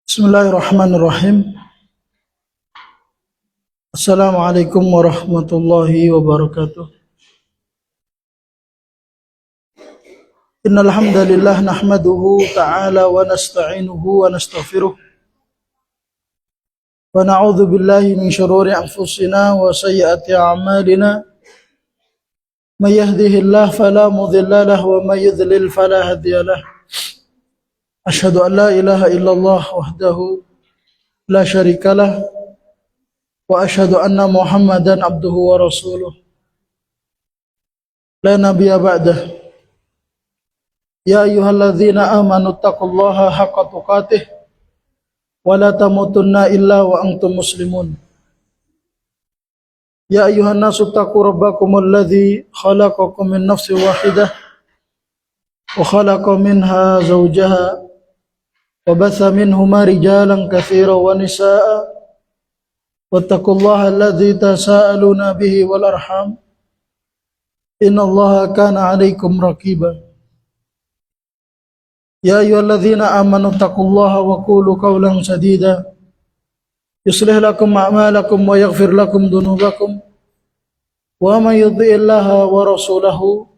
Bismillahirrahmanirrahim. Assalamualaikum warahmatullahi wabarakatuh. Innal hamdalillah nahmaduhu ta'ala wa nasta'inuhu wa nastaghfiruh. Wa na'udzu billahi min shururi anfusina wa sayyiati a'malina. May yahdihillahu fala mudilla lahu wa may yudlil fala hadiya lahu. Asyhadu an la ilaha illallah wahdahu la syarikalah wa asyhadu anna Muhammadan abduhu wa rasuluh. La nabiyya ba'dah. Ya ayyuhalladzina amanu taqullaha haqqa tuqatih wa la tamutunna illa wa antum muslimun. Ya ayyuhan nasu taqu rabbakumul ladzi khalaqakum min nafsin wahidah wa khalaqa minha zawjaha wa batha minhuma rijalan katsiran wa nisaa'a wattaqullaha alladzi tasaaluna bihi wal arham innallaha kana 'alaikum raqiba. Ya ayyuhalladzina amanu taqullaha wa qulu qawlan sadida yuslih lakum a'malakum wa yaghfir lakum dhunubakum wa may yuti'illaha wa rasulahu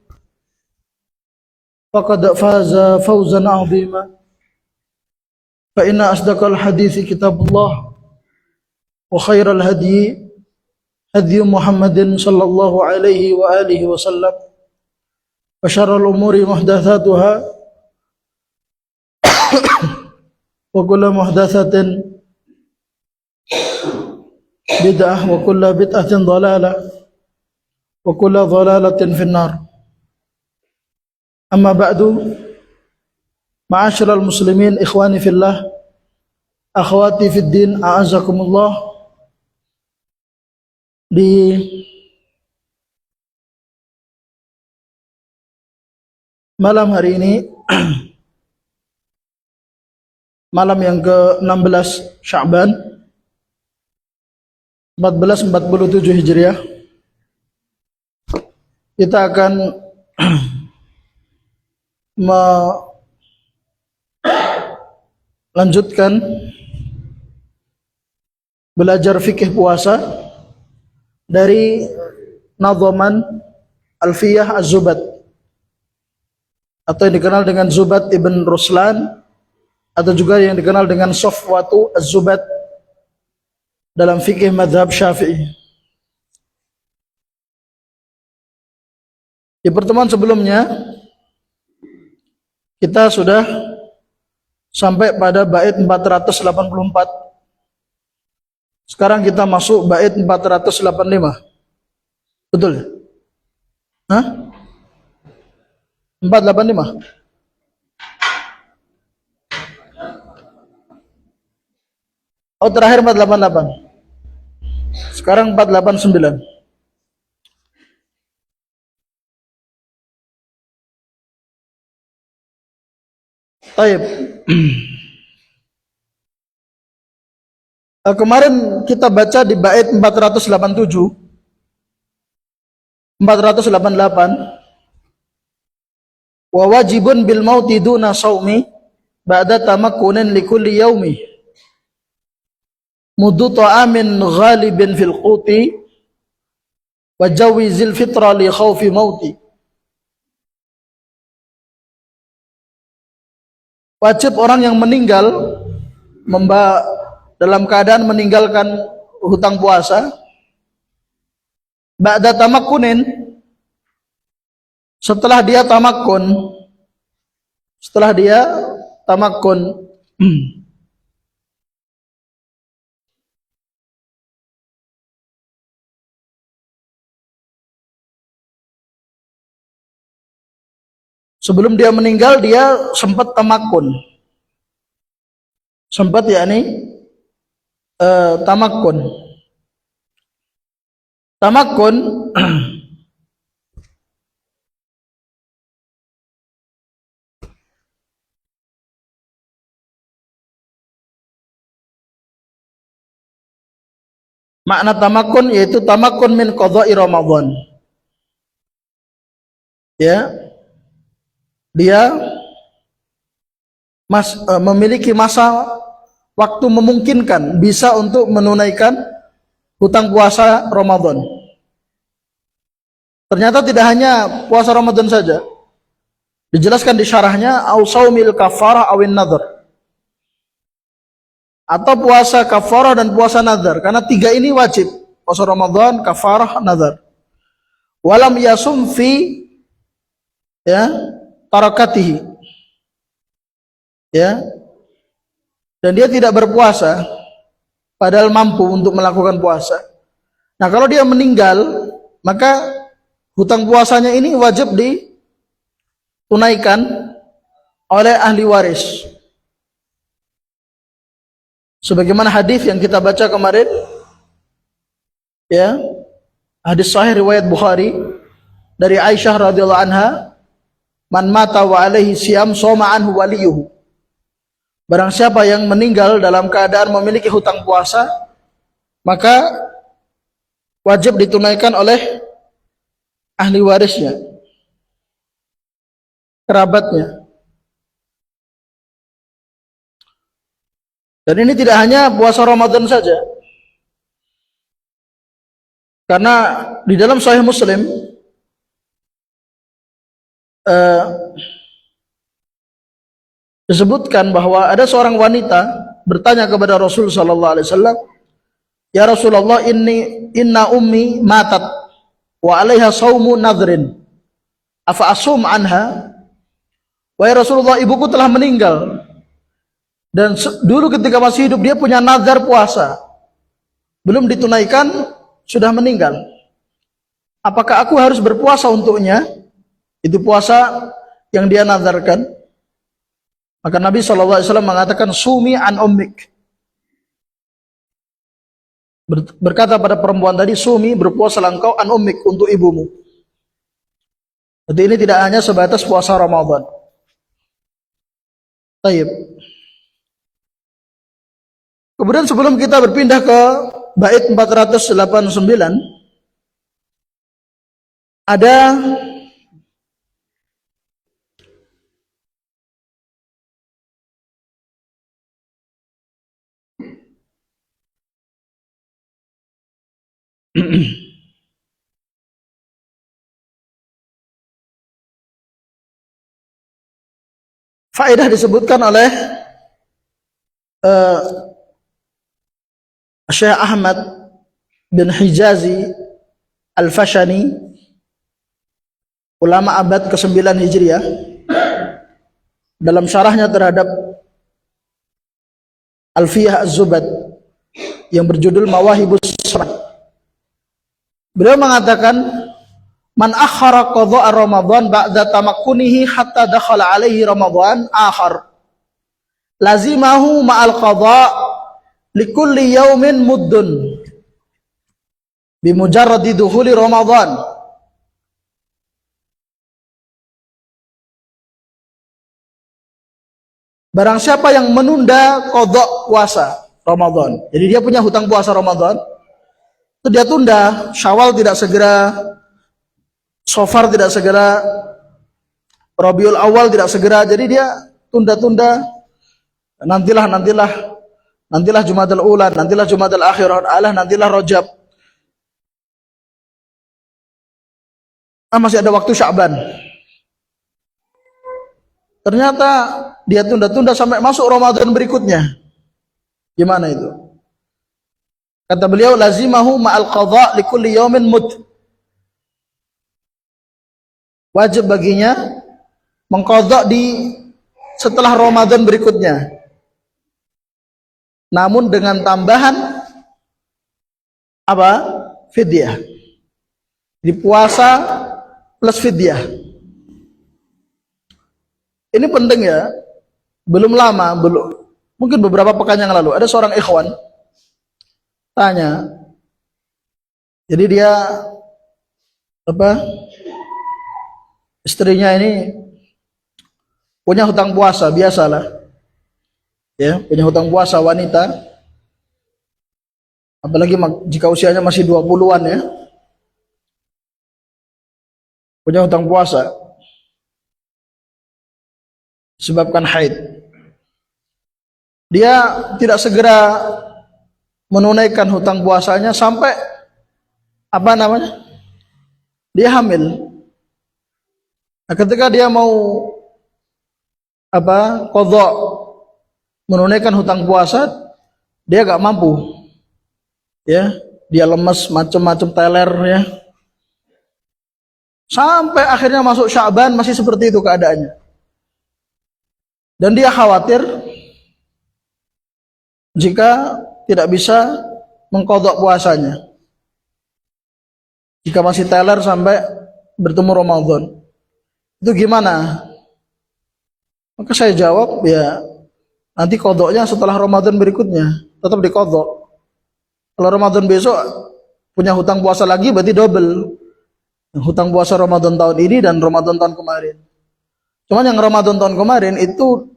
faqad faza fawzan 'azima. Fa inna asdaqal hadithi kitabullah wa khairal hadyi hadyu Muhammadin sallallahu alaihi wa alihi wasallam wa syarrul umuri muhdatsatuha wa kullu muhdatsatin bid'ah wa kullu bid'atin dhalalah wa kullu dhalalatin finnar. Amma ba'du, ma'asyiral muslimin, ikhwani fillah, akhwati fid din, a'azakumullah. Di malam hari ini malam yang ke-16 Sya'ban 1447 Hijriah, kita akan melanjutkan belajar fikih puasa dari nadhaman Alfiyah Az-Zubat atau yang dikenal dengan Zubat Ibn Ruslan atau juga yang dikenal dengan Safwatu Az-Zubat dalam fikih mazhab Syafi'i. Di pertemuan sebelumnya kita sudah sampai pada bait 484. Sekarang kita masuk bait 485. Betul? Hah? 485. Oh, terakhir 488. Sekarang 489. Taib. Kemarin kita baca di bait 487, 488. Wa wajibun bil mauti duna shaumi ba'da tamakkunin likulli yaumi. Mudu ta'amin ghalibin fil quti wa jawizil fitra li khawfi mauti. Wajib orang yang meninggal dalam keadaan meninggalkan hutang puasa ba'da tamakkunin, setelah dia tamakkun sebelum dia meninggal dia sempat tamakkun, tamakkun Makna tamakun yaitu tamakun min qadha'i Ramadan. Ya, dia memiliki masa waktu memungkinkan bisa untuk menunaikan hutang puasa Ramadan. Ternyata tidak hanya puasa Ramadan saja. Dijelaskan di syarahnya au saumil kafarah awin nadhr. Atau puasa kafarah dan puasa nadhar, karena tiga ini wajib: puasa Ramadan, kafarah, nadhar. Walam yasum fi ya tarakatihi, ya, dan dia tidak berpuasa padahal mampu untuk melakukan puasa. Nah, kalau dia meninggal, maka hutang puasanya ini wajib ditunaikan oleh ahli waris. Sebagaimana hadis yang kita baca kemarin, ya, hadis sahih riwayat Bukhari dari Aisyah radhiyallahu anha, man mata wa alaihi siyam shoma anhu waliyuhu. Barang siapa yang meninggal dalam keadaan memiliki hutang puasa, maka wajib ditunaikan oleh ahli warisnya, kerabatnya. Dan ini tidak hanya puasa Ramadan saja, karena di dalam Sahih Muslim disebutkan bahwa ada seorang wanita bertanya kepada Rasul sallallahu alaihi wasallam, "Ya Rasulullah, inna ummi matat wa 'alaiha shaumu nadhrin. Afa asum anha?" Wahai Rasulullah, ibuku telah meninggal dan dulu ketika masih hidup dia punya nazar puasa, belum ditunaikan, sudah meninggal. Apakah aku harus berpuasa untuknya? Itu puasa yang dia nazarkan. Maka Nabi SAW mengatakan, sumi an ummik. Berkata pada perempuan tadi, sumi, berpuasa engkau an ummik, untuk ibumu. Jadi ini tidak hanya sebatas puasa Ramadan. Taib. Kemudian sebelum kita berpindah ke bait 489, ada faedah disebutkan oleh Syekh Ahmad bin Hijazi Al-Fashani, ulama abad ke-9 Hijriah, dalam syarahnya terhadap Alfiyah Az-Zubad yang berjudul Mawahibus Samad. Beliau mengatakan, man akhara qadha'a Ramadan ba'da tamakkunihi hatta dakhala alaihi Ramadan akhar, lazimahu ma'al qadha' likulli yaumin muddun bimujarradi dukhuli Ramadan. Barang siapa yang menunda qadha puasa Ramadan, jadi dia punya hutang puasa Ramadan, itu dia tunda, Syawal tidak segera, Safar tidak segera, Rabiul Awal tidak segera, jadi dia tunda-tunda, nantilah Jumadil Ula, nantilah Jumadil Akhirah, nantilah Rajab. Masih ada waktu Sya'ban. Ternyata dia tunda-tunda sampai masuk Ramadan berikutnya. Gimana itu? Kata beliau, lazimahu ma'al qadha' likulli yaumin mud. Wajib baginya mengqadha' setelah Ramadan berikutnya. Namun dengan tambahan apa? Fidyah. Di puasa plus fidyah. Ini penting ya. Belum lama, mungkin beberapa pekan yang lalu ada seorang ikhwan tanya. Jadi dia istrinya ini punya hutang puasa, biasalah. Ya, punya hutang puasa wanita. Apalagi jika usianya masih 20-an ya, punya hutang puasa disebabkan haid, dia tidak segera menunaikan hutang puasanya sampai dia hamil. Nah, ketika dia mau qadha menunaikan hutang puasa, dia gak mampu, ya, dia lemes macam-macam teler ya, sampai akhirnya masuk Sya'ban masih seperti itu keadaannya, dan dia khawatir jika tidak bisa mengqadha puasanya jika masih teler sampai bertemu Ramadan. Itu gimana? Maka saya jawab, ya nanti qadhanya setelah Ramadan berikutnya, tetap diqadha. Kalau Ramadan besok punya hutang puasa lagi berarti double. Hutang puasa Ramadan tahun ini dan Ramadan tahun kemarin. Cuman yang Ramadan tahun kemarin itu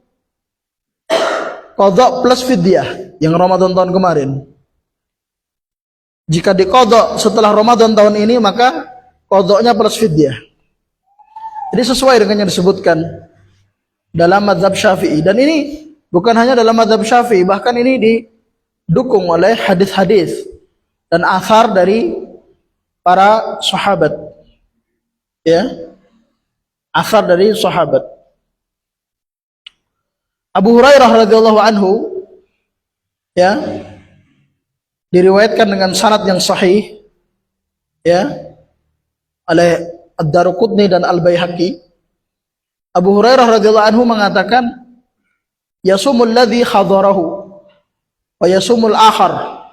qadha plus fidyah, yang Ramadan tahun kemarin. Jika diqadha setelah Ramadan tahun ini, maka qadhanya plus fidyah. Jadi sesuai dengan yang disebutkan dalam mazhab Syafi'i, dan ini bukan hanya dalam mazhab Syafi'i, bahkan ini didukung oleh hadis-hadis dan athar dari para sahabat. Ya. Athar dari sahabat. Abu Hurairah radhiyallahu anhu, ya, diriwayatkan dengan sanad yang sahih, ya, oleh Ad-Daruqutni dan Al-Baihaqi. Abu Hurairah radhiyallahu anhu mengatakan, yasumul ladzi khadharahu wa yasumul akhar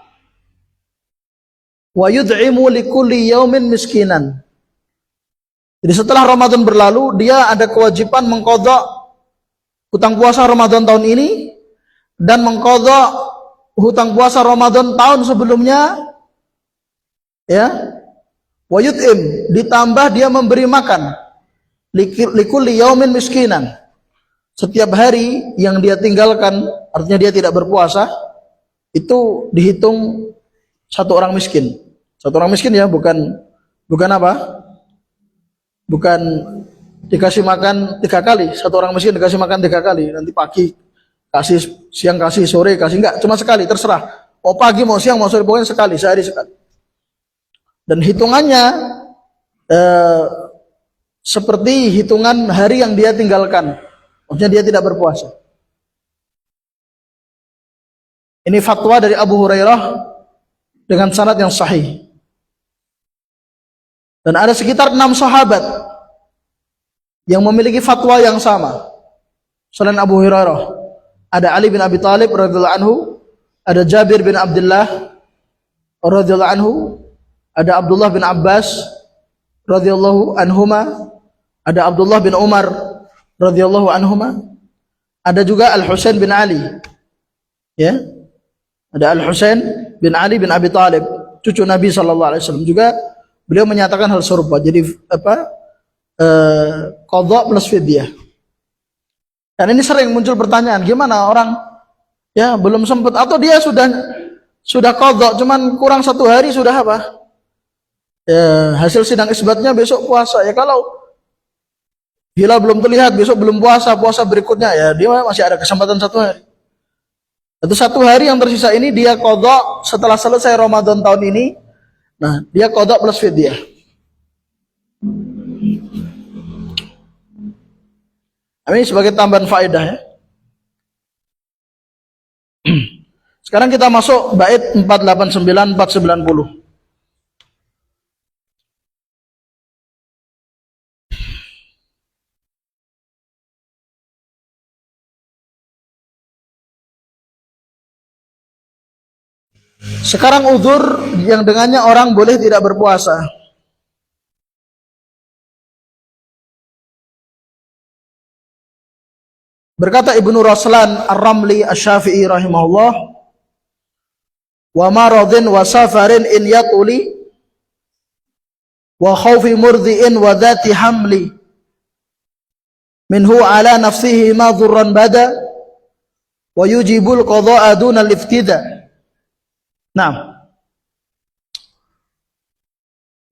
wa yud'imu likulli yaumin miskinan. Jadi setelah Ramadan berlalu, dia ada kewajiban mengqadha hutang puasa Ramadan tahun ini dan mengqadha hutang puasa Ramadan tahun sebelumnya, ya. Wa yut'im, ditambah dia memberi makan likulli yaumin miskinan. Setiap hari yang dia tinggalkan, artinya dia tidak berpuasa, itu dihitung satu orang miskin. Satu orang miskin ya, bukan bukan dikasih makan 3 kali. Satu orang miskin dikasih makan 3 kali. Nanti pagi kasih, siang kasih, sore kasih, enggak, cuma sekali, terserah. Mau pagi, mau siang, mau sore, pokoknya sekali, sehari sekali. Dan hitungannya seperti hitungan hari yang dia tinggalkan. Maksudnya dia tidak berpuasa. Ini fatwa dari Abu Hurairah dengan sanad yang sahih. Dan ada sekitar 6 sahabat yang memiliki fatwa yang sama selain Abu Hurairah. Ada Ali bin Abi Thalib radhiyallahu anhu, ada Jabir bin Abdullah radhiyallahu anhu, ada Abdullah bin Abbas radhiyallahu anhuma, ada Abdullah bin Umar radhiyallahu anhuma, ada juga Al-Husain bin Ali, ya, ada Al-Husain bin Ali bin Abi Thalib, cucu Nabi sallallahu alaihi wasallam, juga beliau menyatakan hal serupa. Jadi qadha plus fidyah. Dan ini sering muncul pertanyaan, gimana orang ya belum sempat, atau dia sudah qadha cuman kurang 1 hari sudah ya, hasil sidang isbatnya besok puasa. Ya kalau hilal belum terlihat, besok belum puasa berikutnya, ya dia masih ada kesempatan 1 hari. Itu 1 hari yang tersisa ini dia qadha setelah selesai Ramadan tahun ini. Nah, dia qadha plus fidyah. Ini sebagai tambahan faedah ya. Sekarang kita masuk bait 489 490. Sekarang uzur yang dengannya orang boleh tidak berpuasa. Berkata Ibnu Raslan Ar-Ramli Asy-Syafi'i rahimahullah, wa maradin wa safarin in yatuli wa khawfi murdi'in wa dhati hamli minhu ala nafsihi ma dhurran bada wa yujibul qadha'a duna al-iftida. Nah,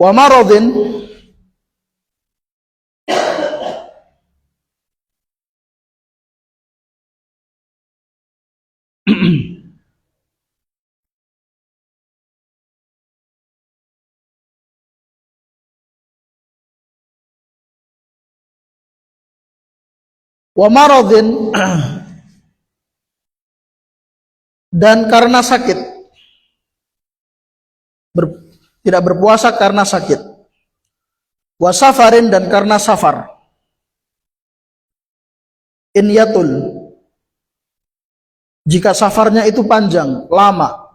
wa maradin wa maradin dan karena sakit, tidak berpuasa karena sakit, wa safarin dan karena safar, in yatul jika safarnya itu panjang, lama,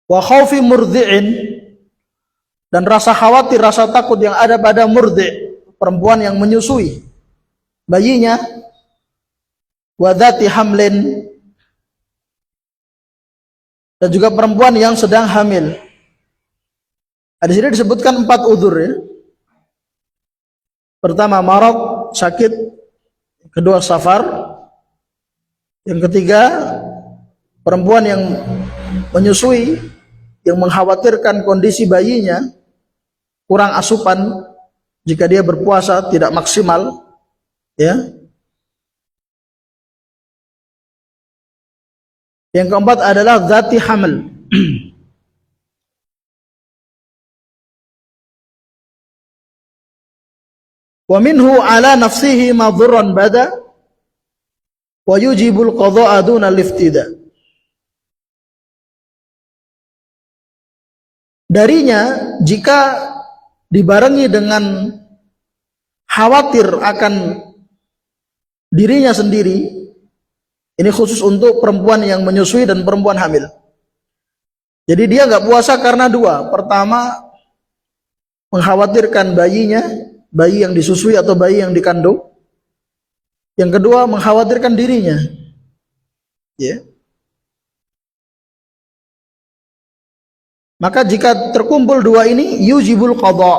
wa khaufi murdi'in dan rasa khawatir, rasa takut yang ada pada murdi', perempuan yang menyusui bayinya, wa dzati hamlin dan juga perempuan yang sedang hamil. Di sini disebutkan 4 udzur ya. Pertama marad, sakit, kedua safar, yang ketiga perempuan yang menyusui yang mengkhawatirkan kondisi bayinya kurang asupan jika dia berpuasa tidak maksimal ya. Yang keempat adalah dzati hamil. Wa minhu ala nafsihi madhurran bada wa yujibul qadha'a duna liftida. Darinya jika dibarengi dengan khawatir akan dirinya sendiri, ini khusus untuk perempuan yang menyusui dan perempuan hamil. Jadi dia nggak puasa karena 2. Pertama, mengkhawatirkan bayinya, bayi yang disusui atau bayi yang dikandung. Yang kedua, mengkhawatirkan dirinya. Ya. Maka jika terkumpul 2 ini, yujibul qadha,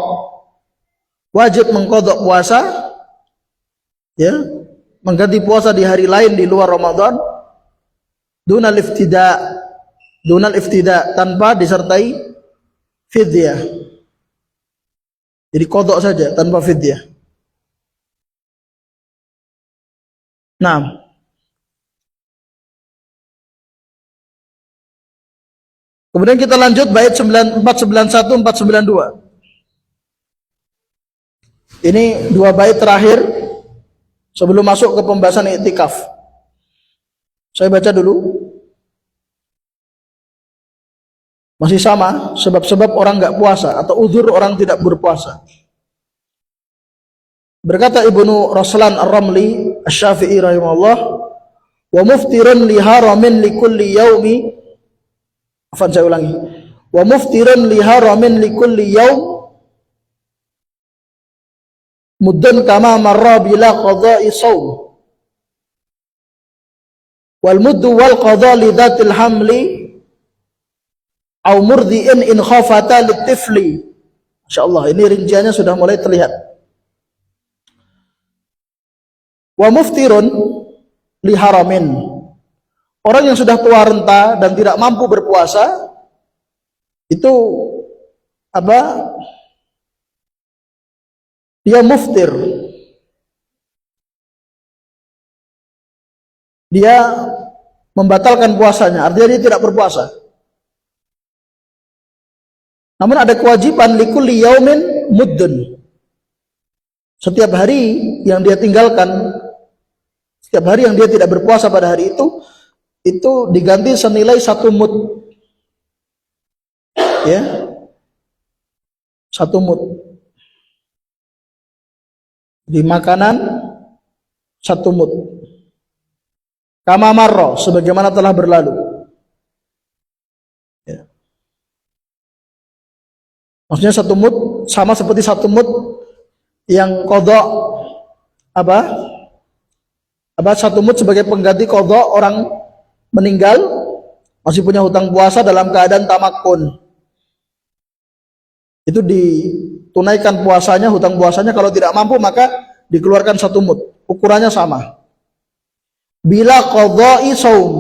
wajib mengqadha puasa, ya, mengganti puasa di hari lain di luar Ramadan, dunal iftida tanpa disertai fidyah. Jadi qadha saja tanpa fidyah. Nah, kemudian kita lanjut bait 491 492. Ini 2 bait terakhir sebelum masuk ke pembahasan iktikaf. Saya baca dulu. Masih sama sebab-sebab orang enggak puasa atau uzur orang tidak berpuasa. Berkata Ibnu Raslan Ar-Ramli Asy-Syafi'i rahimahullah, wa muftirun li haramin li kulli yaumi. Saya ulangi. Wa muftirun li haramin li kulli yaum muddun kama marra bila qada'i shaum. Wal muddu wal qada' li dhatil hamli au murdi'in in khafata litifli. Masyaallah, ini rinciannya sudah mulai terlihat. Wa muftirun li haramin, orang yang sudah tua renta dan tidak mampu berpuasa itu apa? Dia muftir. Dia membatalkan puasanya, artinya dia tidak berpuasa. Namun ada kewajiban likulli yaumin muddun. Setiap hari yang dia tinggalkan, setiap hari yang dia tidak berpuasa pada hari itu diganti senilai 1 mud. Ya. 1 mud. Di makanan 1 mud. Kama marra, sebagaimana telah berlalu. Ya. Maksudnya 1 mud sama seperti 1 mud yang qadha apa? 1 mud sebagai pengganti qadha orang meninggal masih punya hutang puasa dalam keadaan tamakkun. Itu ditunaikan puasanya, hutang puasanya. Kalau tidak mampu maka dikeluarkan 1 mud. Ukurannya sama. Bila qadha'i shaum,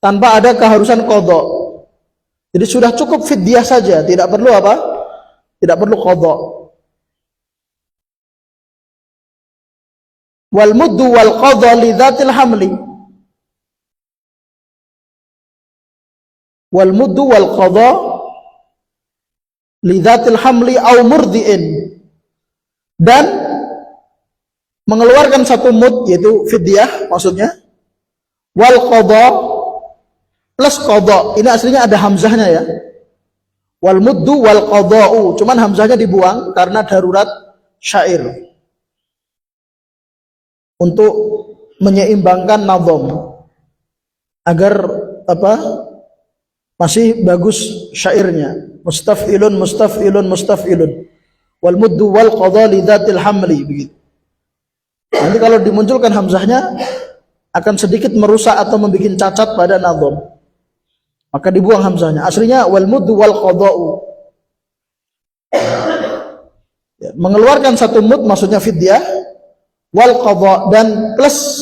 tanpa ada keharusan qadha. Jadi sudah cukup fidyah saja, tidak perlu apa? Tidak perlu qadha. Wal muddu wal qadha li dzatil hamli. Wal muddu wal qadha li dzatil hamli au murdiin. Dan mengeluarkan satu mud, yaitu fidyah maksudnya, wal qadha plus qadha. Ini aslinya ada hamzahnya ya. Wal muddu wal qadha'u, cuman hamzahnya dibuang karena darurat syair untuk menyeimbangkan nadham agar apa? Masih bagus syairnya. Mustaf'ilun mustaf'ilun mustaf'ilun. Wal muddu wal qadha li dzatil hamli, begitu. Nanti kalau dimunculkan hamzahnya akan sedikit merusak atau membuat cacat pada nadham. Maka dibuang hamzahnya. Aslinya wal muddu wal qadha'u. Ya, mengeluarkan satu mud maksudnya fidyah, wal qadha dan plus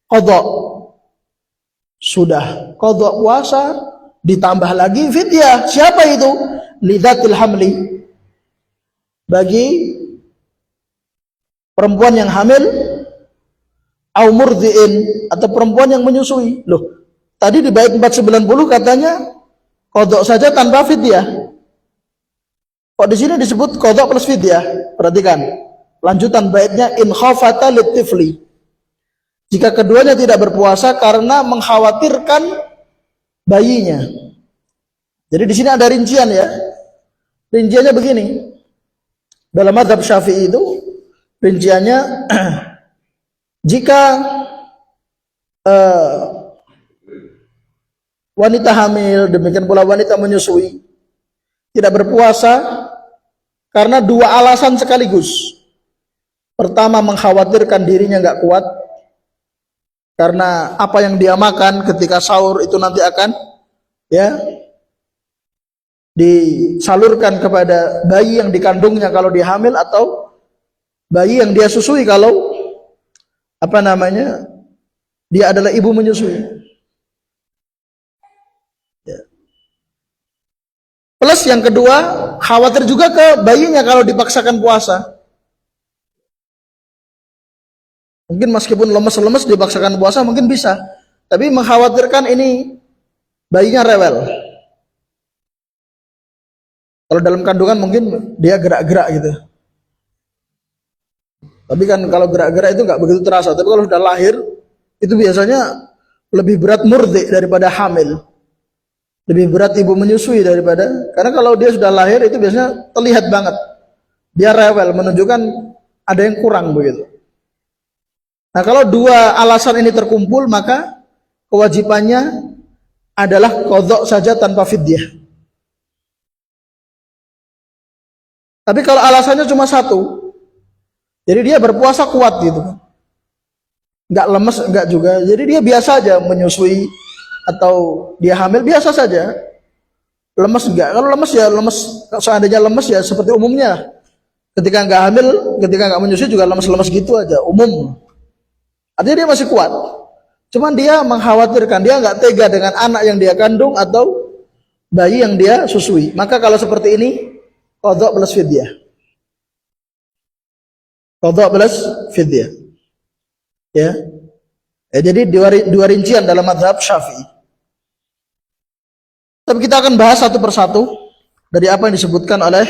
qadha. Sudah qadha puasa ditambah lagi fidyah. Siapa itu? Lidzatil hamli. Bagi perempuan yang hamil, au murdiin, atau perempuan yang menyusui. Loh, tadi di bait 490 katanya qadha saja tanpa fidyah. Kok di sini disebut qadha plus fidyah? Perhatikan. Lanjutan baitnya, in khafata litifli. Jika keduanya tidak berpuasa karena mengkhawatirkan bayinya. Jadi di sini ada rincian ya. Rinciannya begini. Dalam mazhab Syafi'i itu rinciannya jika wanita hamil, demikian pula wanita menyusui, tidak berpuasa karena dua alasan sekaligus. Pertama, mengkhawatirkan dirinya nggak kuat karena apa yang dia makan ketika sahur itu nanti akan ya disalurkan kepada bayi yang dikandungnya kalau dia hamil, atau bayi yang dia susui kalau apa namanya dia adalah ibu menyusui. Ya. Plus yang kedua, khawatir juga ke bayinya kalau dipaksakan puasa. Mungkin meskipun lemes-lemes dipaksakan puasa mungkin bisa, tapi mengkhawatirkan ini bayinya rewel. Kalau dalam kandungan mungkin dia gerak-gerak gitu. Tapi kan kalau gerak-gerak itu nggak begitu terasa. Tapi kalau sudah lahir itu biasanya lebih berat murdi daripada hamil. Lebih berat ibu menyusui daripada, karena kalau dia sudah lahir itu biasanya terlihat banget dia rewel, menunjukkan ada yang kurang begitu. Nah, kalau dua alasan ini terkumpul, maka kewajibannya adalah qadha saja tanpa fidyah. Tapi kalau alasannya cuma satu, jadi dia berpuasa kuat gitu kan, nggak lemes, nggak juga, jadi dia biasa aja menyusui atau dia hamil biasa saja, lemes enggak. Kalau lemes ya lemes, seandainya lemes ya seperti umumnya, ketika nggak hamil, ketika nggak menyusui juga lemes-lemes gitu aja, umum. Artinya dia masih kuat, cuman dia mengkhawatirkan, dia nggak tega dengan anak yang dia kandung atau bayi yang dia susui. Maka kalau seperti ini, qadha plus fidyah. Qadha plus fidyah. Ya. Jadi dua rincian dalam mazhab Syafi'i. Tapi kita akan bahas satu persatu dari apa yang disebutkan oleh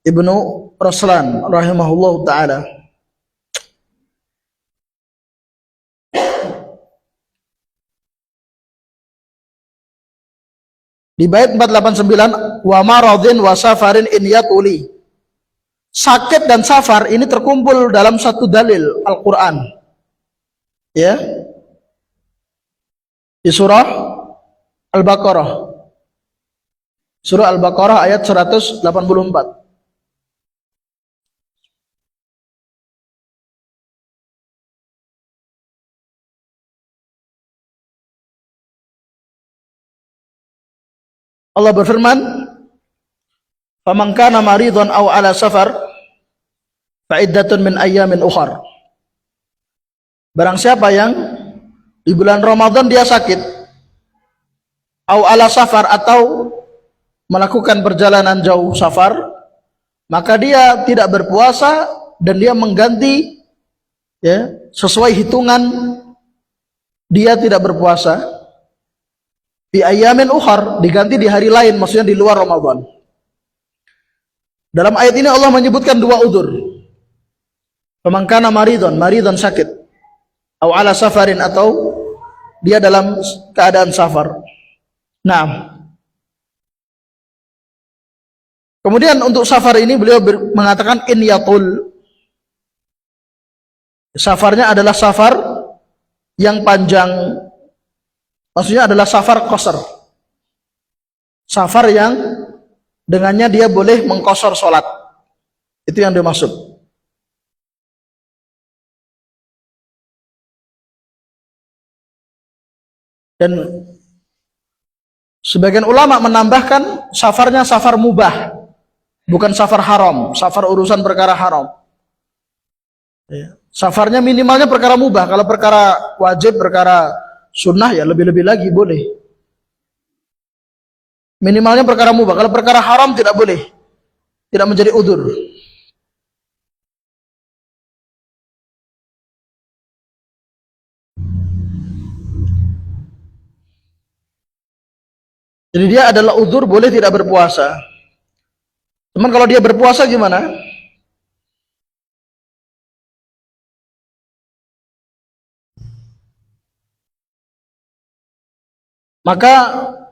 Ibnu Raslan rahimahullah taala. Di bait 489, wa maradhin wa safarin in yatuli. Sakit dan safar ini terkumpul dalam satu dalil Al-Qur'an. Ya. Di surah Al-Baqarah. Surah Al-Baqarah ayat 184. Allah berfirman, "Faman kana maridhan aw ala safar fa iddatun min ayyamin ukhar." Barang siapa yang di bulan Ramadan dia sakit au ala safar, atau melakukan perjalanan jauh safar, maka dia tidak berpuasa dan dia mengganti, ya, sesuai hitungan dia tidak berpuasa di ayamin ukhar, diganti di hari lain, maksudnya di luar Ramadan. Dalam ayat ini Allah menyebutkan dua udzur. Faman kana maridon sakit, au ala safarin, atau dia dalam keadaan safar. Nah, kemudian untuk safar ini beliau mengatakan in yatul. Safarnya adalah safar yang panjang, maksudnya adalah safar qasar. Safar yang dengannya dia boleh mengqasar sholat. Itu yang dimaksud. Dan sebagian ulama menambahkan safarnya safar mubah, bukan safar haram, safar urusan perkara haram. Ya. Safarnya minimalnya perkara mubah. Kalau perkara wajib, perkara sunnah, ya lebih-lebih lagi boleh. Minimalnya perkara mubah. Kalau perkara haram tidak boleh, tidak menjadi udzur. Jadi dia adalah udzur, boleh tidak berpuasa. Cuman kalau dia berpuasa gimana? Maka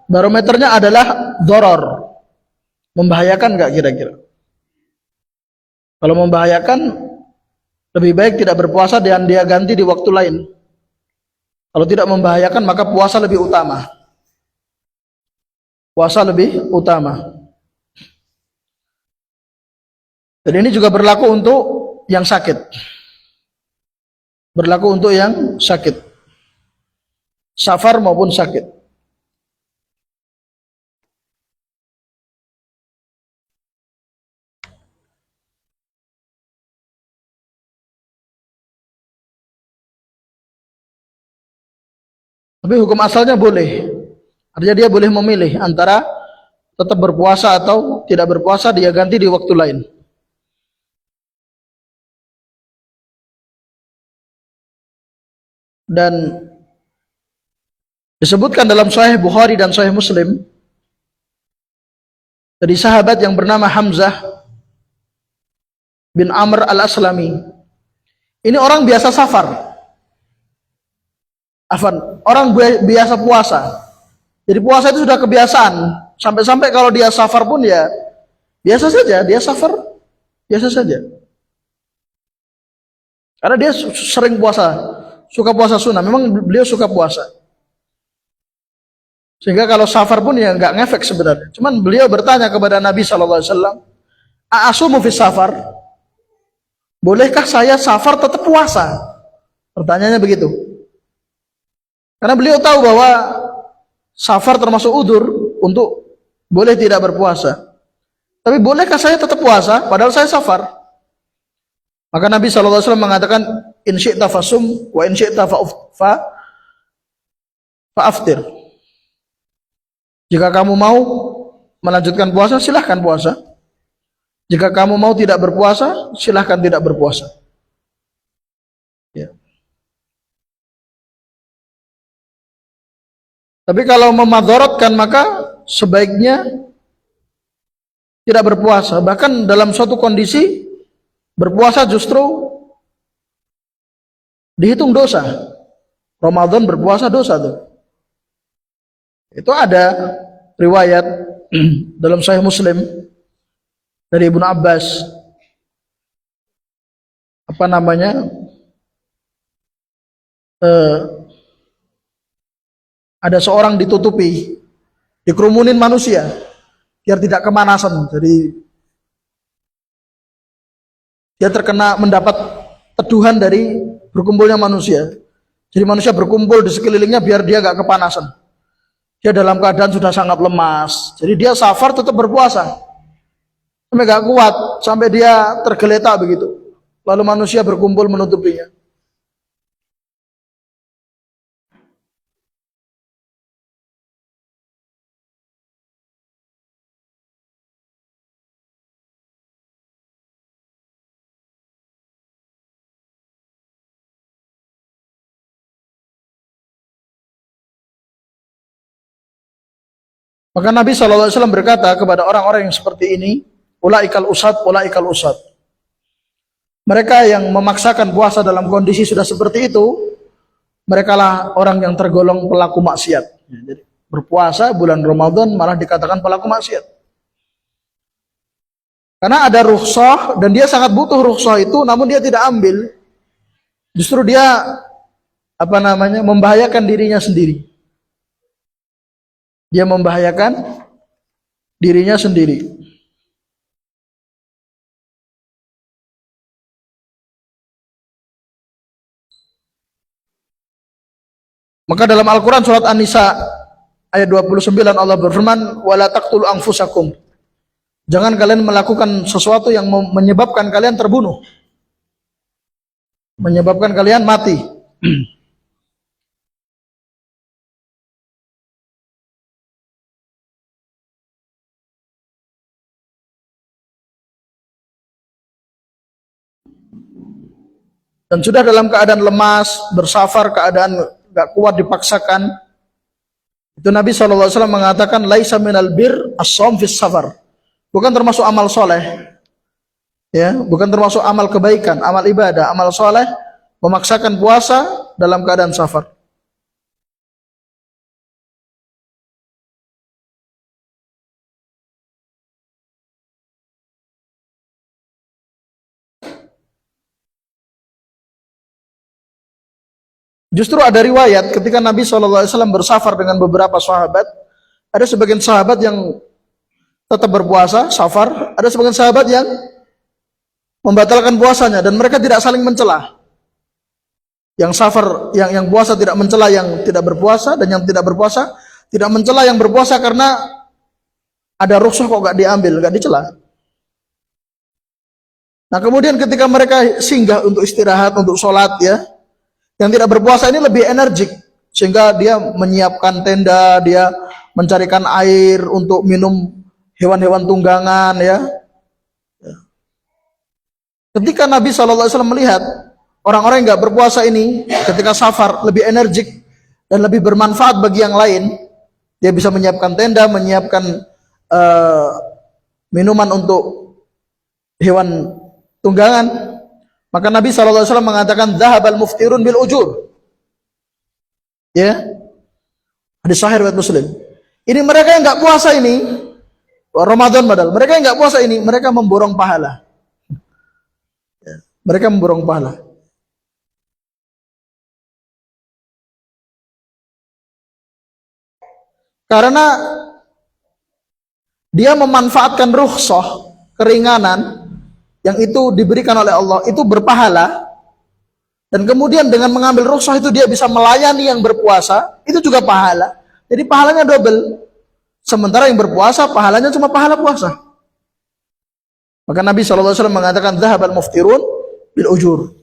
barometernya adalah doror. Membahayakan nggak kira-kira? Kalau membahayakan, lebih baik tidak berpuasa dan dia ganti di waktu lain. Kalau tidak membahayakan, maka puasa lebih utama. Puasa lebih utama. Dan ini juga berlaku untuk yang sakit. Berlaku untuk yang sakit. Safar maupun sakit. Tapi hukum asalnya boleh. Artinya dia boleh memilih antara tetap berpuasa atau tidak berpuasa, dia ganti di waktu lain. Dan disebutkan dalam Sahih Bukhari dan Sahih Muslim dari sahabat yang bernama Hamzah bin Amr al-Aslami. Ini orang biasa safar. Orang biasa puasa. Jadi puasa itu sudah kebiasaan. Sampai-sampai kalau dia safar pun ya biasa saja, dia safar biasa saja. Karena dia sering puasa, suka puasa sunnah. Memang beliau suka puasa. Sehingga kalau safar pun ya nggak ngefek sebenarnya. Cuman beliau bertanya kepada Nabi SAW, "A'asumu fi safar?" Bolehkah saya safar tetap puasa? Pertanyaannya begitu. Karena beliau tahu bahwa safar termasuk udzur untuk boleh tidak berpuasa. Tapi bolehkah saya tetap puasa padahal saya safar? Maka Nabi SAW mengatakan, in syi'ta fasum wa in syi'ta fa'aftir. Jika kamu mau melanjutkan puasa, silahkan puasa. Jika kamu mau tidak berpuasa, silahkan tidak berpuasa. Ya. Tapi kalau memadharatkan, maka sebaiknya tidak berpuasa. Bahkan dalam suatu kondisi berpuasa justru dihitung dosa. Ramadan berpuasa dosa tuh. Itu ada riwayat dalam Sahih Muslim dari Ibnu Abbas. Ada seorang ditutupi, dikerumunin manusia biar tidak kemanasan. Jadi dia mendapat teduhan dari berkumpulnya manusia. Jadi manusia berkumpul di sekelilingnya biar dia gak kepanasan. Dia dalam keadaan sudah sangat lemas. Jadi dia safar tetap berpuasa. Sampai gak kuat, sampai dia tergeletak begitu. Lalu manusia berkumpul menutupinya. Maka Nabi SAW berkata kepada orang-orang yang seperti ini, ulaikal usad, ulaikal usad. Mereka yang memaksakan puasa dalam kondisi sudah seperti itu, mereka lah orang yang tergolong pelaku maksiat. Jadi, berpuasa bulan Ramadan malah dikatakan pelaku maksiat. Karena ada rukhsah dan dia sangat butuh rukhsah itu, namun dia tidak ambil. Justru dia membahayakan dirinya sendiri. Dia membahayakan dirinya sendiri. Maka dalam Al-Quran surat An-Nisa ayat 29 Allah berfirman, wala taqtulu anfusakum. Jangan kalian melakukan sesuatu yang menyebabkan kalian terbunuh, menyebabkan kalian mati. Dan sudah dalam keadaan lemas, bersafar, keadaan gak kuat dipaksakan. Itu Nabi SAW mengatakan, laisa minal bir as-shaum fis safar. Bukan termasuk amal soleh, ya, bukan termasuk amal kebaikan, amal ibadah, amal soleh, memaksakan puasa dalam keadaan safar. Justru ada riwayat ketika Nabi SAW bersafar dengan beberapa sahabat, ada sebagian sahabat yang tetap berpuasa, safar, ada sebagian sahabat yang membatalkan puasanya dan mereka tidak saling mencela. Yang safar, yang puasa tidak mencela yang tidak berpuasa, dan yang tidak berpuasa tidak mencela yang berpuasa karena ada rukhsah kok gak diambil, gak dicela. Nah kemudian ketika mereka singgah untuk istirahat, untuk sholat, ya, yang tidak berpuasa ini lebih energik, sehingga dia menyiapkan tenda, dia mencarikan air untuk minum hewan-hewan tunggangan, ya. Ketika Nabi SAW melihat orang-orang yang nggak berpuasa ini ketika safar lebih energik dan lebih bermanfaat bagi yang lain, dia bisa menyiapkan tenda, menyiapkan minuman untuk hewan tunggangan. Maka Nabi SAW mengatakan, dhahabal muftirun bil ujur. Ya, hadis sahih riwayat Muslim. Ini mereka yang nggak puasa ini, Ramadan padahal, mereka yang nggak puasa ini, mereka memborong pahala. Ya, mereka memborong pahala. Karena dia memanfaatkan rukhsah, keringanan yang itu diberikan oleh Allah, itu berpahala. Dan kemudian dengan mengambil rukhsah itu dia bisa melayani yang berpuasa, itu juga pahala. Jadi pahalanya double. Sementara yang berpuasa pahalanya cuma pahala puasa. Maka Nabi SAW mengatakan, dhahabal muftirun bil ujur.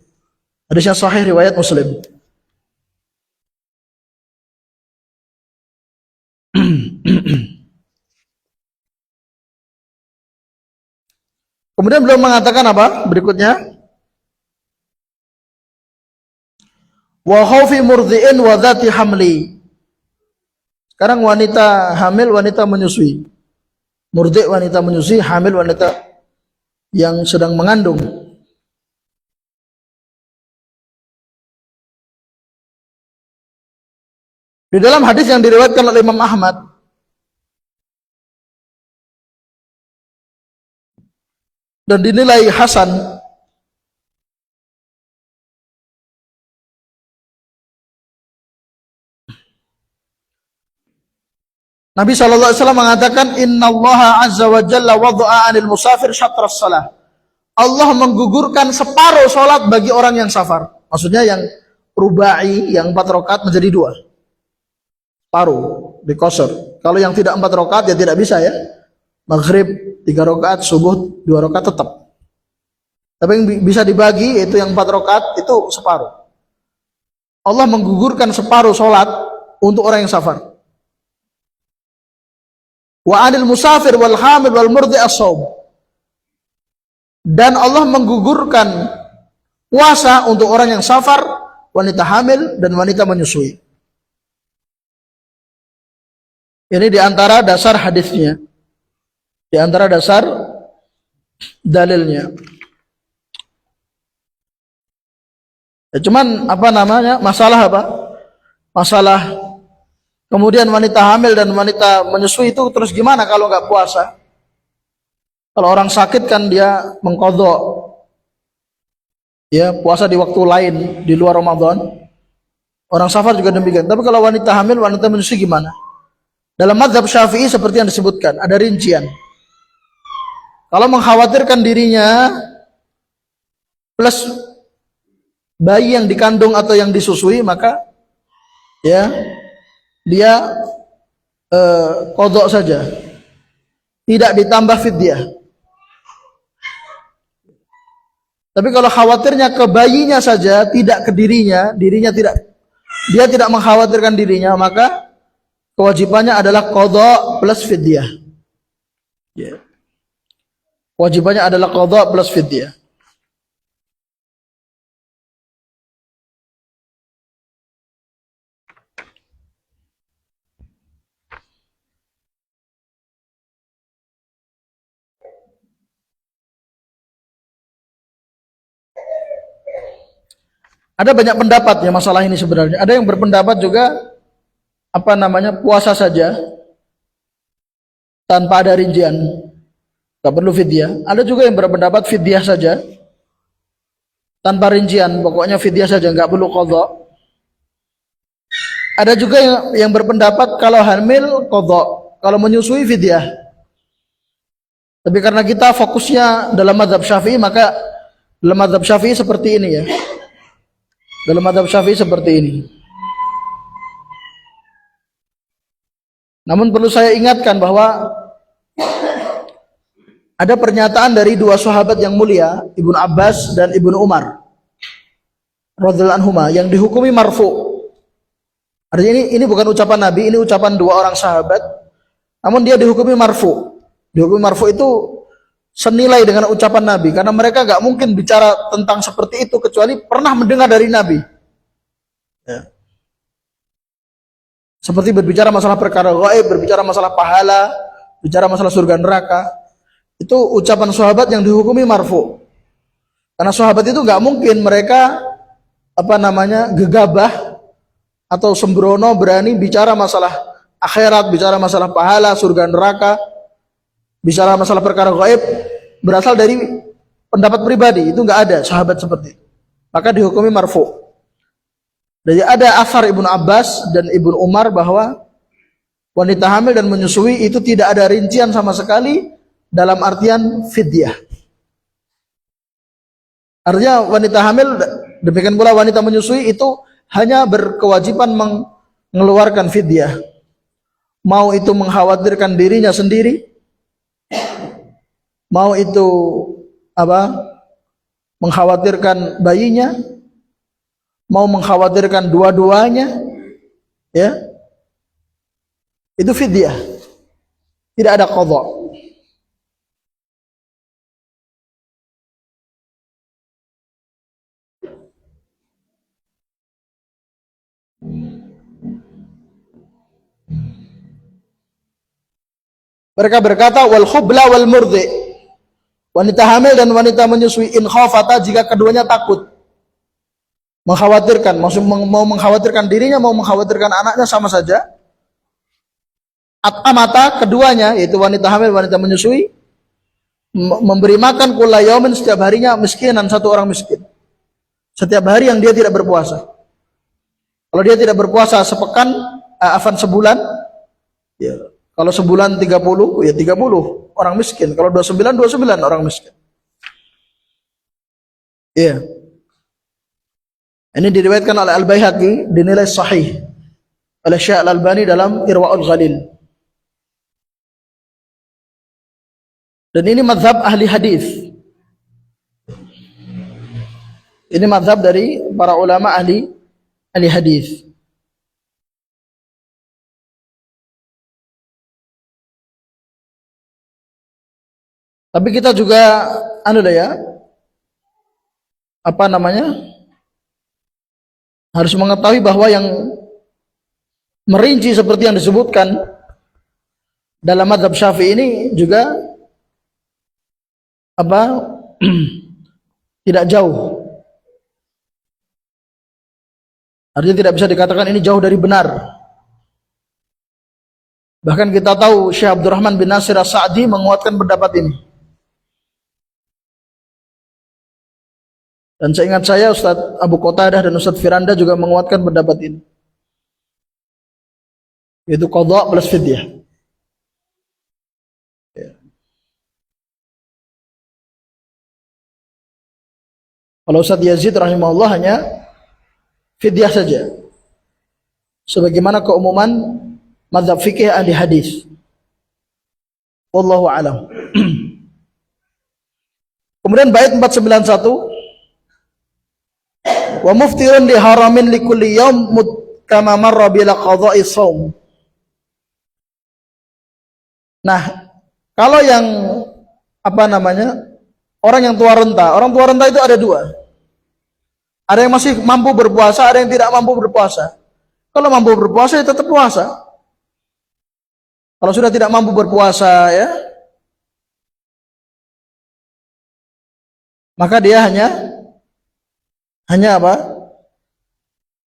Hadisnya sahih riwayat Muslim. Kemudian beliau mengatakan apa berikutnya? Wa khaufi murdi'in wa dhati hamli. Sekarang wanita hamil, wanita menyusui. Murdi' wanita menyusui, hamil wanita yang sedang mengandung. Di dalam hadis yang diriwayatkan oleh Imam Ahmad, dan dinilai hasan, Nabi SAW mengatakan, innallaha azza wa jalla wada'a 'anil musafir syatras salah. Allah menggugurkan separuh sholat bagi orang yang safar. Maksudnya yang rubai, yang 4 rakaat menjadi 2. Separuh dikosor. Kalau yang tidak 4 rakaat ya tidak bisa, ya. Maghrib 3 rakaat, subuh 2 rakaat tetap. Tapi yang bisa dibagi itu yang 4 rakaat itu separuh. Allah menggugurkan separuh sholat untuk orang yang safar. Wa 'anil musafir wal hamil wal murdi as-shaum. Dan Allah menggugurkan puasa untuk orang yang safar, wanita hamil dan wanita menyusui. Ini di antara dasar hadisnya, di antara dasar dalilnya. Ya, cuman apa namanya? Masalah apa? Masalah kemudian wanita hamil dan wanita menyusui itu terus gimana kalau nggak puasa? Kalau orang sakit kan dia mengqadha, ya puasa di waktu lain di luar Ramadan. Orang safar juga demikian. Tapi kalau wanita hamil, wanita menyusui gimana? Dalam mazhab Syafi'i seperti yang disebutkan, ada rincian. Kalau mengkhawatirkan dirinya plus bayi yang dikandung atau yang disusui, maka ya dia qadha saja, tidak ditambah fidyah. Tapi kalau khawatirnya ke bayinya saja, tidak ke dirinya, dia tidak mengkhawatirkan dirinya, maka kewajibannya adalah qadha plus fidyah. Ya. Kewajibannya adalah qadha plus fidyah. Ada banyak pendapat ya masalah ini sebenarnya. Ada yang berpendapat juga apa namanya puasa saja tanpa ada rincian, nggak perlu fidyah. Ada juga yang berpendapat fidyah saja tanpa rincian, pokoknya fidyah saja, nggak perlu qadha. Ada juga yang berpendapat kalau hamil qadha, kalau menyusui fidyah. Tapi karena kita fokusnya dalam mazhab Syafi'i, maka dalam mazhab Syafi'i seperti ini ya. Dalam mazhab Syafi'i seperti ini. Namun perlu saya ingatkan bahwa ada pernyataan dari dua sahabat yang mulia, Ibnu Abbas dan Ibnu Umar radhiyallahu anhuma, yang dihukumi marfu. Artinya ini bukan ucapan Nabi, ini ucapan dua orang sahabat. Namun dia dihukumi marfu. Dihukumi marfu itu senilai dengan ucapan Nabi, karena mereka gak mungkin bicara tentang seperti itu kecuali pernah mendengar dari Nabi ya. Seperti berbicara masalah perkara gaib, berbicara masalah pahala, bicara masalah surga neraka, itu ucapan sahabat yang dihukumi marfu. Karena sahabat itu gak mungkin mereka apa namanya gegabah atau sembrono berani bicara masalah akhirat, bicara masalah pahala, surga neraka, bicara masalah perkara gaib berasal dari pendapat pribadi. Itu nggak ada sahabat seperti itu, maka dihukumi marfu. Jadi ada asar Ibnu Abbas dan Ibnu Umar bahwa wanita hamil dan menyusui itu tidak ada rincian sama sekali dalam artian fidyah. Artinya wanita hamil, demikian pula wanita menyusui itu hanya berkewajiban mengeluarkan fidyah. Mau itu mengkhawatirkan dirinya sendiri, mau itu apa? Mengkhawatirkan bayinya, mau mengkhawatirkan dua-duanya, ya. Itu fidyah. Tidak ada qadha. Mereka berkata wal khubla wal murdi. Wanita hamil dan wanita menyusui in khafata, jika keduanya takut, mengkhawatirkan, mau mengkhawatirkan dirinya, mau mengkhawatirkan anaknya, sama saja. At-amata, keduanya yaitu wanita hamil, wanita menyusui, memberi makan kula yaumin, setiap harinya miskinan, satu orang miskin. Setiap hari yang dia tidak berpuasa. Kalau dia tidak berpuasa sepekan, sebulan, ya, kalau sebulan 30, ya 30 orang miskin. Kalau 29 orang miskin. Iya. Ini diriwayatkan oleh Al-Baihaqi, dinilai sahih oleh Syekh Al-Albani dalam Irwaul Ghalil. Dan ini mazhab ahli hadis. Ini mazhab dari para ulama ahli hadis. Tapi kita juga harus mengetahui bahwa yang merinci seperti yang disebutkan dalam mazhab Syafi'i ini juga apa tidak jauh. Artinya tidak bisa dikatakan ini jauh dari benar. Bahkan kita tahu Syekh Abdurrahman bin Nasir As-Sa'di menguatkan pendapat ini. Dan seingat saya Ustaz Abu Qatadah dan Ustaz Firanda juga menguatkan pendapat ini. Yaitu qadha plus fidyah. Kalau Ustaz Yazid rahimahullah hanya fidyah saja. Sebagaimana keumuman mazhab fikih ahli hadis. Wallahu a'lam. Kemudian bait 491, wa muftirun li haramin li kulli yaum kama marra bila qadha'i shaum. Nah, kalau yang orang yang tua renta itu ada dua. Ada yang masih mampu berpuasa, ada yang tidak mampu berpuasa. Kalau mampu berpuasa ya tetap puasa. Kalau sudah tidak mampu berpuasa ya, maka dia hanya apa?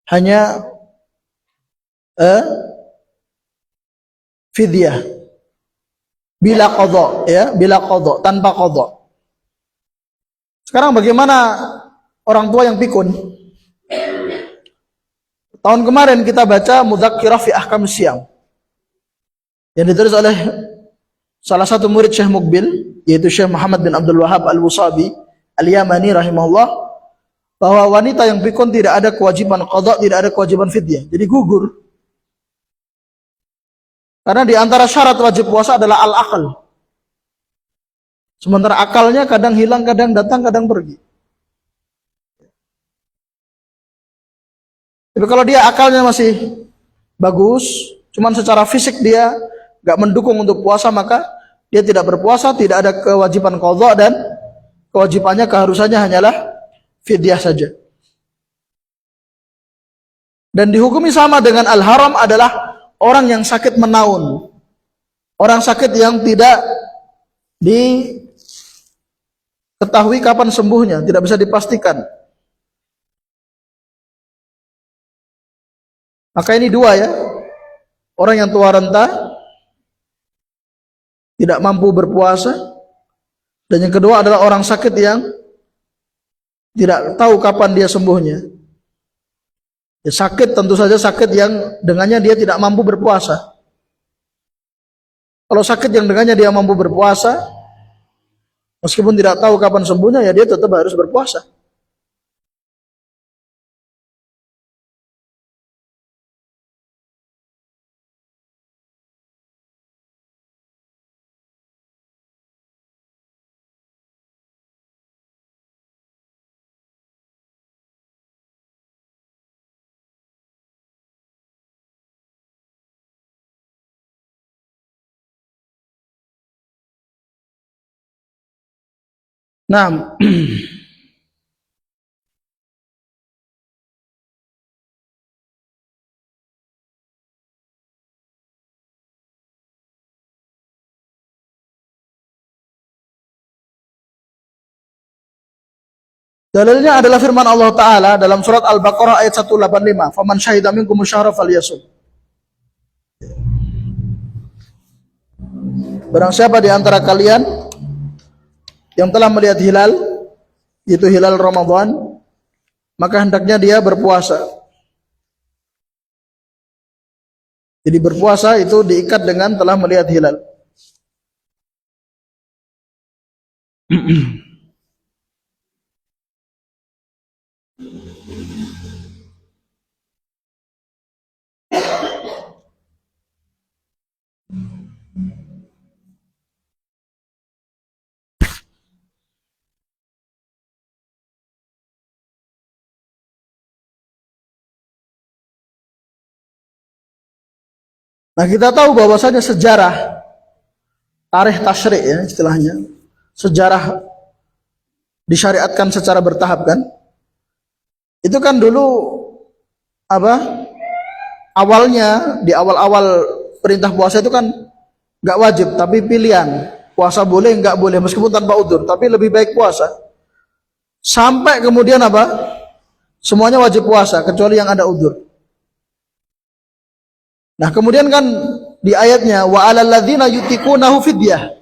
Hanya fidyah bila qadha ya, bila qadha, tanpa qadha. Sekarang bagaimana orang tua yang pikun? Tahun kemarin kita baca Mudzakkirah fi Ahkam Syiyam yang ditulis oleh salah satu murid Syekh Muqbil, yaitu Syekh Muhammad bin Abdul Wahhab Al-Wusabi Al-Yamani rahimahullah, bahwa wanita yang pikun tidak ada kewajiban qadha, tidak ada kewajiban fidyah. Jadi gugur. Karena di antara syarat wajib puasa adalah al-aql. Sementara akalnya kadang hilang, kadang datang, kadang pergi. Tapi kalau dia akalnya masih bagus, cuman secara fisik dia gak mendukung untuk puasa, maka dia tidak berpuasa, tidak ada kewajiban qadha, dan kewajibannya, keharusannya hanyalah fidyah saja. Dan dihukumi sama dengan al-haram adalah orang yang sakit menaun, orang sakit yang tidak diketahui kapan sembuhnya, tidak bisa dipastikan. Maka ini dua ya, orang yang tua renta tidak mampu berpuasa, dan yang kedua adalah orang sakit yang tidak tahu kapan dia sembuhnya. Ya, sakit tentu saja sakit yang dengannya dia tidak mampu berpuasa. Kalau sakit yang dengannya dia mampu berpuasa, meskipun tidak tahu kapan sembuhnya, ya dia tetap harus berpuasa. Nah, dalilnya adalah firman Allah Ta'ala dalam surat Al-Baqarah ayat 185. Faman syahida minkum syahra falyasum. Barang siapa di antara kalian yang telah melihat hilal, yaitu hilal Ramadan, maka hendaknya dia berpuasa. Jadi berpuasa itu diikat dengan telah melihat hilal. Nah, kita tahu bahwasanya sejarah tarikh tasyri' ya istilahnya, sejarah disyariatkan secara bertahap kan. Itu kan dulu awalnya di awal-awal perintah puasa itu kan nggak wajib tapi pilihan. Puasa boleh, nggak boleh meskipun tanpa udzur, tapi lebih baik puasa. Sampai kemudian apa? Semuanya wajib puasa kecuali yang ada udzur. Nah, kemudian kan di ayatnya wa 'alal ladzina yutiqunahu fidyah.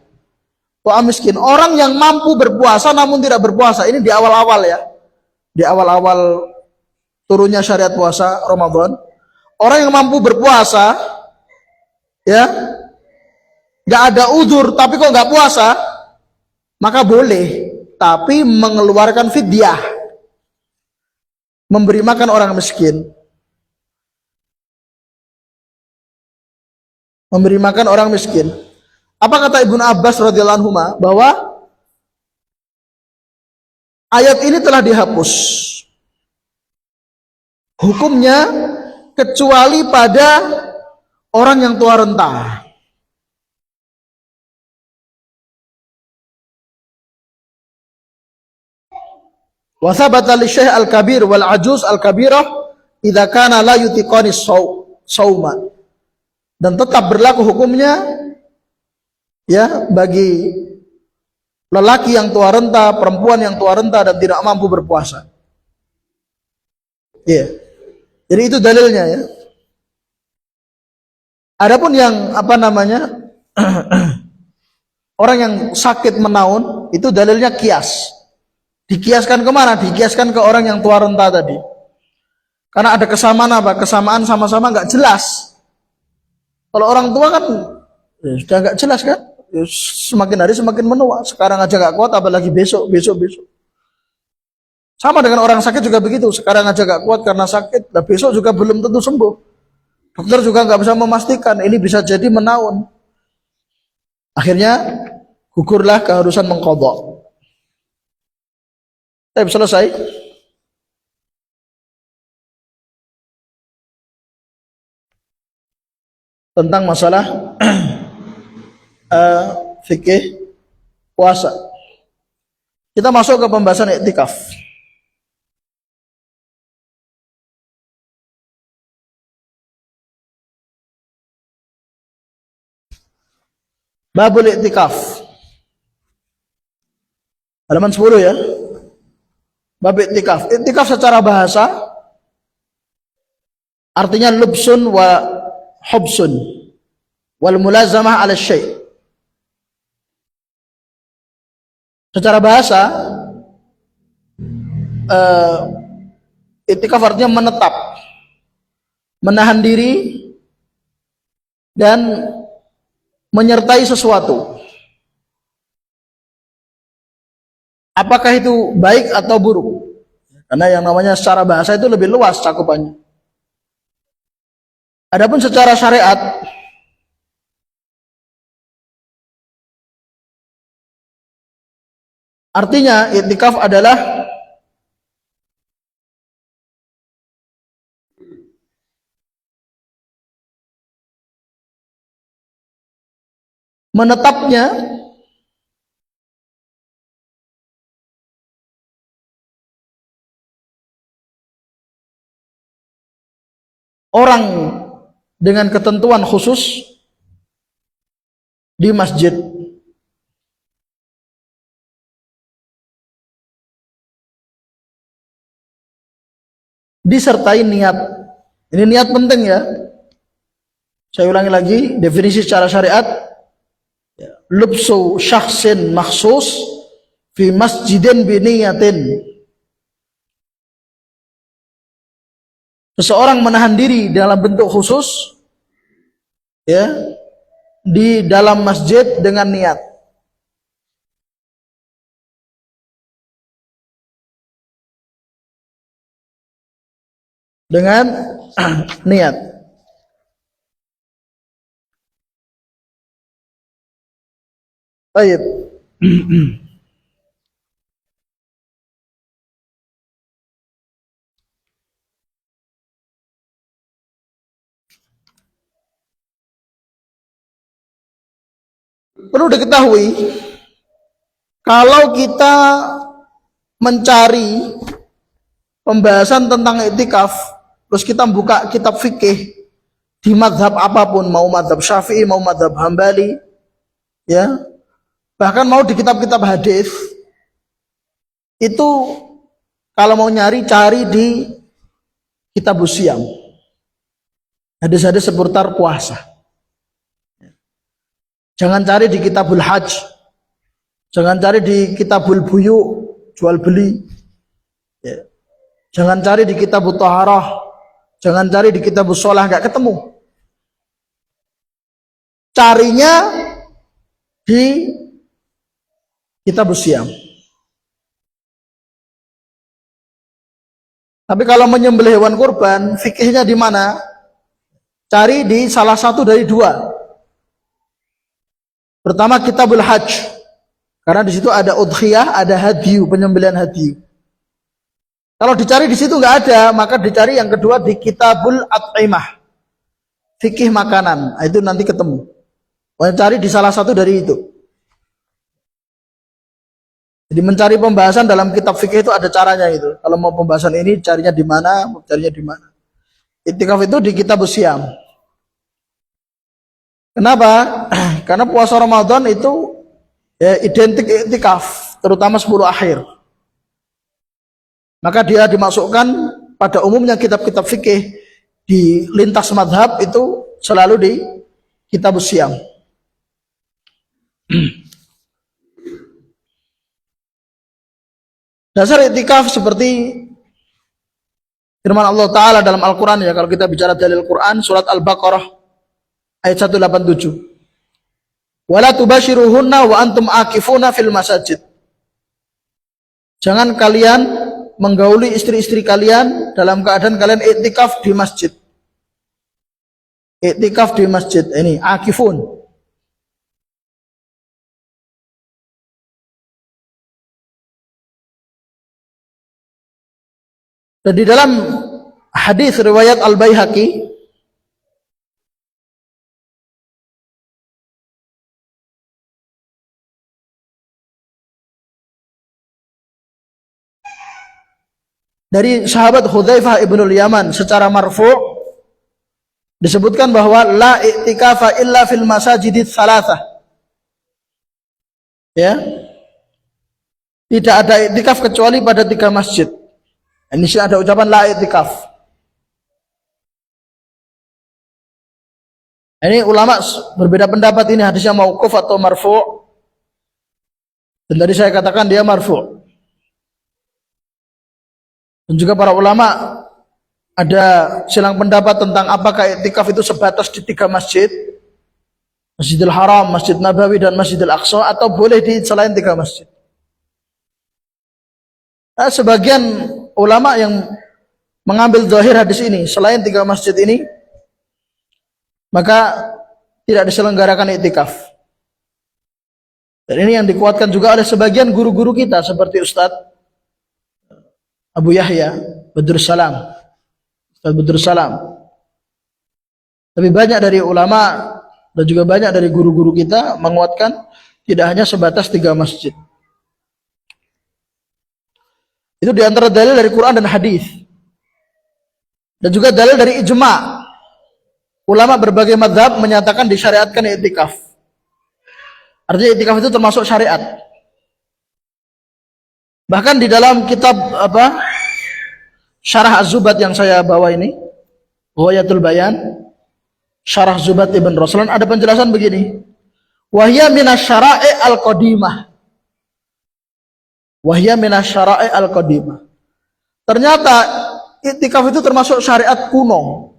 Wa miskin, orang yang mampu berpuasa namun tidak berpuasa. Ini di awal-awal ya. Di awal-awal turunnya syariat puasa Ramadan. Orang yang mampu berpuasa ya, nggak ada udzur tapi kok nggak puasa, maka boleh, tapi mengeluarkan fidyah, memberi makan orang miskin, memberi makan orang miskin. Apa kata Ibnu Abbas radhiyallahu anhu bahwa ayat ini telah dihapus hukumnya kecuali pada orang yang tua renta. Wa thabata li syekh al-kabir wal ajuz al-kabirah idza kana la yutiqani sauma. Dan tetap berlaku hukumnya ya bagi lelaki yang tua renta, perempuan yang tua renta dan tidak mampu berpuasa. Iya. Jadi itu dalilnya ya. Adapun yang apa namanya orang yang sakit menaun itu dalilnya kias. Dikiaskan kemana? Dikiaskan ke orang yang tua renta tadi. Karena ada kesamaan apa? Kesamaan sama-sama nggak jelas. Kalau orang tua kan ya sudah nggak jelas kan? Ya, semakin hari semakin menua. Sekarang aja nggak kuat, apalagi besok. Sama dengan orang sakit juga begitu. Sekarang aja nggak kuat karena sakit, dan besok juga belum tentu sembuh. Dokter juga nggak bisa memastikan ini bisa jadi menaun. Akhirnya gugurlah keharusan mengqadha. Selesai. Tentang masalah fikih puasa. Kita masuk ke pembahasan iktikaf. Babul iktikaf. Halaman 10 ya. Bab iktikaf. Iktikaf secara bahasa artinya lubsun wa hubsun wal mulazamah ala syai'. Secara bahasa iktikaf artinya menetap, menahan diri dan menyertai sesuatu. Apakah itu baik atau buruk? Karena yang namanya secara bahasa itu lebih luas cakupannya. Adapun secara syariat, artinya iktikaf adalah menetapnya orang dengan ketentuan khusus di masjid. Disertai niat. Ini niat penting ya. Saya ulangi lagi, definisi secara syariat. Lubsu syakhsin makhsus fi masjidin biniyatin. Seseorang menahan diri dalam bentuk khusus ya di dalam masjid dengan niat. Dengan niat. Baik. Perlu diketahui, kalau kita mencari pembahasan tentang iktikaf, terus kita buka kitab fikih di mazhab apapun, mau mazhab Syafi'i, mau mazhab Hambali, Ya, bahkan mau di kitab-kitab hadis itu kalau mau nyari, cari di kitab Siam, hadis-hadis seputar puasa. Jangan cari di kitabul hajj, jangan cari di kitabul buyu, jual beli, ya. Jangan cari di kitabut taharah, jangan cari di kitabus sholah, nggak ketemu. Carinya di kitabus siam. Tapi kalau menyembelih hewan kurban, fikihnya di mana? Cari di salah satu dari dua. Pertama kitabul hajj, karena di situ ada udhiyah, ada hadyu, penyembelihan hadyu. Kalau dicari di situ nggak ada, maka dicari yang kedua di kitabul at'imah, fikih makanan. Nah, itu nanti ketemu. Cari di salah satu dari itu. Jadi mencari pembahasan dalam kitab fikih itu ada caranya itu. Kalau mau pembahasan ini carinya di mana, mau carinya di mana. Iktikaf itu di kitab siam. Kenapa? Karena puasa Ramadan itu ya, identik iktikaf, terutama 10 akhir. Maka dia dimasukkan pada umumnya kitab-kitab fikih di lintas madhab itu selalu di kitab siam. Dasar iktikaf seperti firman Allah Ta'ala dalam Al-Quran, ya, kalau kita bicara dalil Quran, surat Al-Baqarah ayat 187. Wala tubashiruhunna wa antum akifuna fil masajid. Jangan kalian menggauli istri-istri kalian dalam keadaan kalian iktikaf di masjid. Iktikaf di masjid, ini akifun. Dan di dalam hadis riwayat Al-Baihaqi dari sahabat Hudzaifah ibnul Yaman secara marfu' disebutkan bahwa la i'tikafa illa fil masajidits salasah. Ya. Tidak ada i'tikaf kecuali pada 3 masjid. Ini sih ada ucapan la i'tikaf. Ini ulama berbeda pendapat, ini hadisnya mauquf atau marfu'. Dan tadi saya katakan dia marfu'. Dan juga para ulama ada silang pendapat tentang apakah i'tikaf itu sebatas di 3 masjid, Masjidil Haram, Masjid Nabawi, dan Masjidil Aqsa, atau boleh di selain 3 masjid. Nah, sebagian ulama yang mengambil zahir hadis ini selain 3 masjid ini, maka tidak diselenggarakan i'tikaf. Dan ini yang dikuatkan juga oleh sebagian guru-guru kita seperti Ustadz Abu Yahya Badrus Salam, Ustadz Badrus Salam. Tapi banyak dari ulama dan juga banyak dari guru-guru kita menguatkan tidak hanya sebatas 3 masjid. Itu diantara dalil dari Quran dan hadis. Dan juga dalil dari ijma'. Ulama berbagai mazhab menyatakan disyariatkan i'tikaf. Artinya i'tikaf itu termasuk syariat. Bahkan di dalam kitab Syarah Az-Zubat yang saya bawa ini, Ghayatul Bayan, Syarah Zubat Ibn Raslan, ada penjelasan begini. Wahya minasyara'i al-qadimah. Wahya minasyara'i al-qadimah. Ternyata i'tikaf itu termasuk syariat kuno.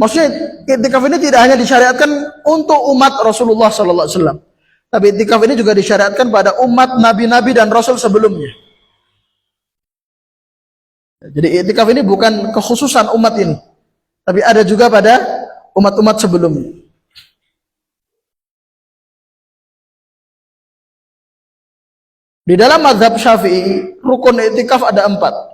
Maksudnya i'tikaf ini tidak hanya disyariatkan untuk umat Rasulullah sallallahu alaihi wasallam, tapi i'tikaf ini juga disyariatkan pada umat nabi-nabi dan rasul sebelumnya. Jadi i'tikaf ini bukan kekhususan umat ini, tapi ada juga pada umat-umat sebelumnya. Di dalam mazhab Syafi'i, rukun i'tikaf ada 4.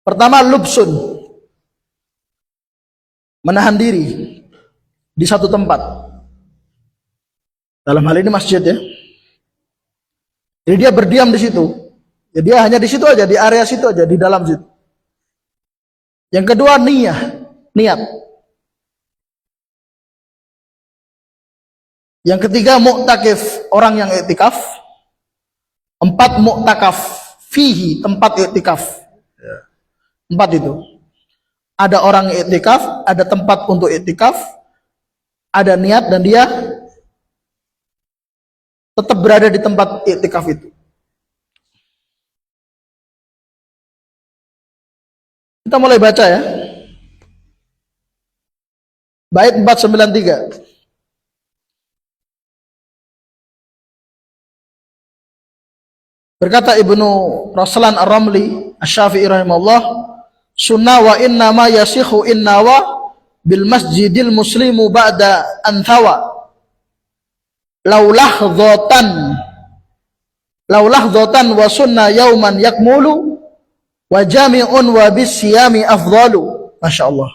Pertama, lubsun, menahan diri di satu tempat. Dalam hal ini masjid, ya. Jadi dia berdiam di situ. Jadi dia hanya di situ aja, di area situ aja, di dalam situ. Yang kedua niat. Yang ketiga mu'takif, orang yang iktikaf. 4 mu'takaf, fihi, tempat iktikaf. 4 itu. Ada orang iktikaf, ada tempat untuk iktikaf, ada niat, dan dia tetap berada di tempat iktikaf itu. Kita mulai baca ya. Bait 493. Berkata Ibnu Raslan Ar-Ramli Asy-Syafi'i rahimahullah, sunnah wa inna ma yasikhu innawa bil masjidil muslimu ba'da anthawa laulah dhotan wa sunnah yauman yakmulu wa jami'un wa bisyami afdalu. Masya Allah.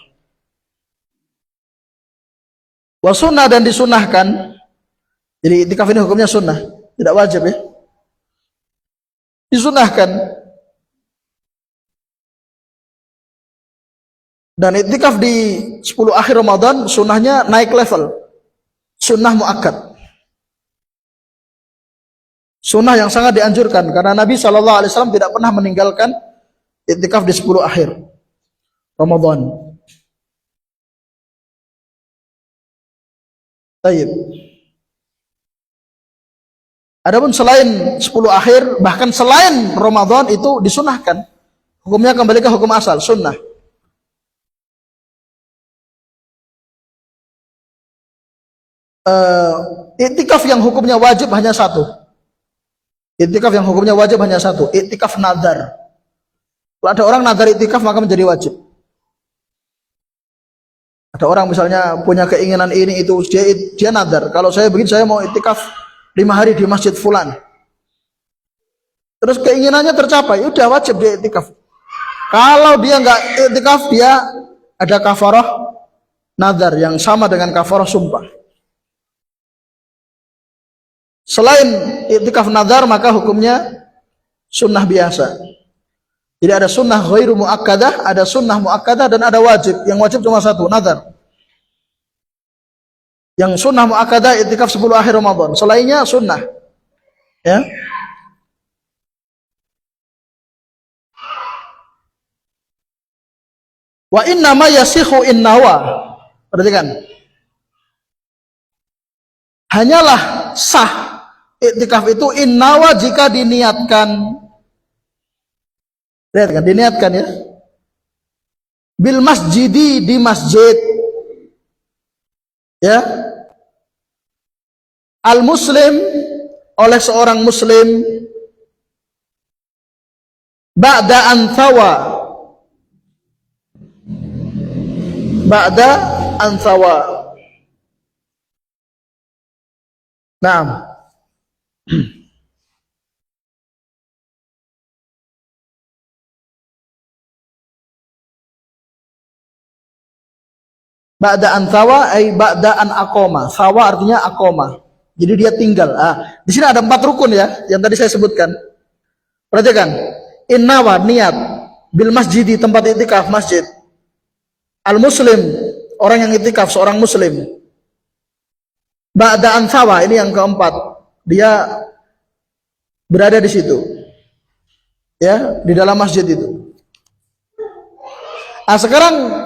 Wa sunnah, dan disunahkan. Jadi iktikaf ini hukumnya sunnah, tidak wajib ya. Disunahkan. Dan iktikaf di 10 akhir Ramadan sunnahnya naik level. Sunnah muakkad. Sunnah yang sangat dianjurkan karena Nabi SAW tidak pernah meninggalkan iktikaf di 10 akhir Ramadan. Baik. Adapun selain 10 akhir, bahkan selain Ramadan itu disunahkan. Hukumnya kembali ke hukum asal, sunnah. Iktikaf yang hukumnya wajib hanya satu. Iktikaf yang hukumnya wajib hanya satu, iktikaf nadar. Kalau ada orang nadar iktikaf maka menjadi wajib. Ada orang misalnya punya keinginan ini itu, dia nadar. Kalau saya begini, saya mau iktikaf 5 hari di masjid fulan. Terus keinginannya tercapai, udah wajib dia iktikaf. Kalau dia nggak iktikaf, dia ada kafarah nadar yang sama dengan kafarah sumpah. Selain iktikaf nadar maka hukumnya sunnah biasa. Jadi ada sunnah ghairu muakkadah, ada sunnah muakkadah, dan ada wajib. Yang wajib cuma satu, nadar. Yang sunnah muakkadah iktikaf 10 akhir Ramadan. Selainnya sunnah. Ya. Wa inna ma yasikhu innawa. Perhatikan. Hanyalah sah iktikaf itu innawa jika diniatkan. Lihat kan, diniatkan ya. Bil masjidi, di masjid. Ya. Al muslim, oleh seorang muslim. Ba'da anthawa. Ba'da anthawa. Naam. Ba'da an thawa ay ba'da an aqoma. Thawa artinya aqoma. Jadi dia tinggal. Di sini ada 4 rukun ya yang tadi saya sebutkan. Perhatikan. Innawa, niat, bil masjidi, tempat iktikaf masjid. Al muslim, orang yang iktikaf, seorang muslim. Ba'da an thawa, ini yang keempat. Dia berada di situ. Ya, di dalam masjid itu. Sekarang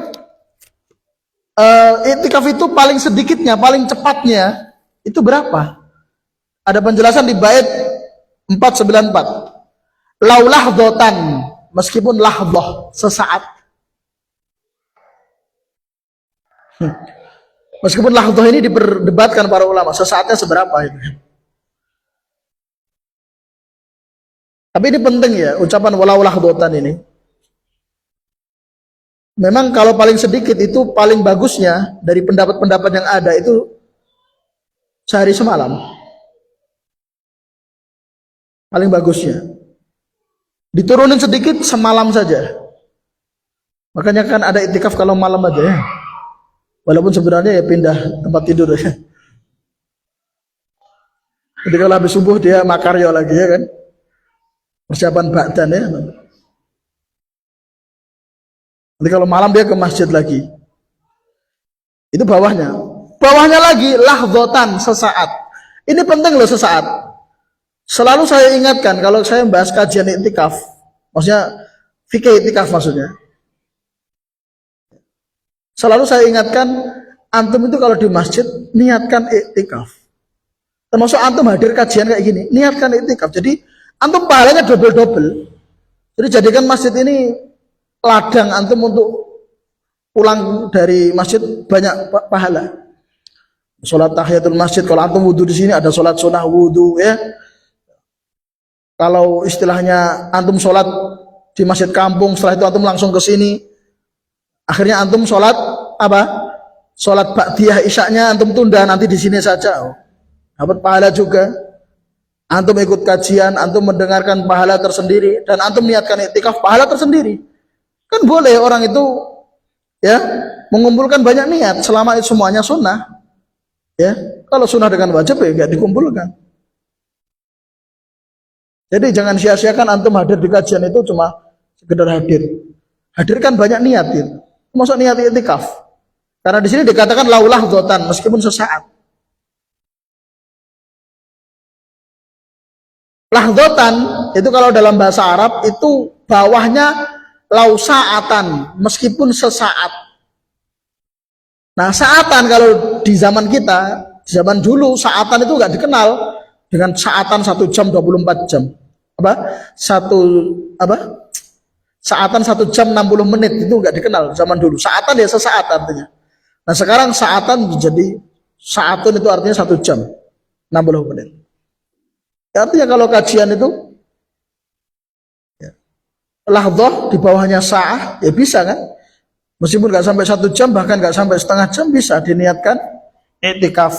iktikaf itu paling sedikitnya, paling cepatnya itu berapa? Ada penjelasan di bait 494. Laulah dotan, meskipun lahdoh, sesaat. Meskipun lahdoh ini diperdebatkan para ulama, sesaatnya seberapa itu. Tapi ini penting ya, ucapan walau lahdotan ini. Memang kalau paling sedikit itu paling bagusnya dari pendapat-pendapat yang ada itu sehari semalam. Paling bagusnya. Diturunin sedikit semalam saja. Makanya kan ada iktikaf kalau malam aja ya. Walaupun sebenarnya ya pindah tempat tidur ya. Jadi kalau habis subuh dia makaryo lagi ya kan. Persiapan ba'dan ya. Nanti kalau malam dia ke masjid lagi. Itu bawahnya. Bawahnya lagi lahdotan sesaat. Ini penting loh sesaat. Selalu saya ingatkan kalau saya membahas kajian iktikaf. Maksudnya fikih iktikaf maksudnya. Selalu saya ingatkan antum itu kalau di masjid niatkan iktikaf. Termasuk antum hadir kajian kayak gini, niatkan iktikaf. Jadi antum pahalanya double-double. Jadi jadikan masjid ini ladang antum untuk pulang dari masjid banyak pahala. Sholat tahiyatul masjid, kalau antum wudhu di sini ada sholat sunnah wudhu ya. Kalau istilahnya antum sholat di masjid kampung, setelah itu antum langsung ke sini. Akhirnya antum sholat apa? Sholat ba'diyah isyaknya antum tunda nanti di sini saja. Dapat pahala juga. Antum ikut kajian, antum mendengarkan pahala tersendiri dan antum niatkan iktikaf pahala tersendiri. Kan boleh orang itu ya mengumpulkan banyak niat selama itu semuanya sunnah. Ya, kalau sunnah dengan wajib ya enggak dikumpulkan. Jadi jangan sia-siakan antum hadir di kajian itu cuma sekedar hadir. Hadirkan banyak niat itu. Maksud niat iktikaf. Karena di sini dikatakan laulah dzotan meskipun sesaat. Lahdotan itu kalau dalam bahasa Arab itu bawahnya lausaatan meskipun sesaat. Nah saatan kalau di zaman kita, di zaman dulu saatan itu nggak dikenal dengan saatan 1 jam 24 jam. Saatan 1 jam 60 menit itu nggak dikenal zaman dulu. Saatan ya sesaat artinya. Nah sekarang saatan jadi saatun itu artinya 1 jam 60 menit. Artinya kalau kajian itu ya, lahdoh di bawahnya sa'ah ya bisa kan, meskipun nggak sampai 1 jam bahkan nggak sampai setengah jam bisa diniatkan iktikaf.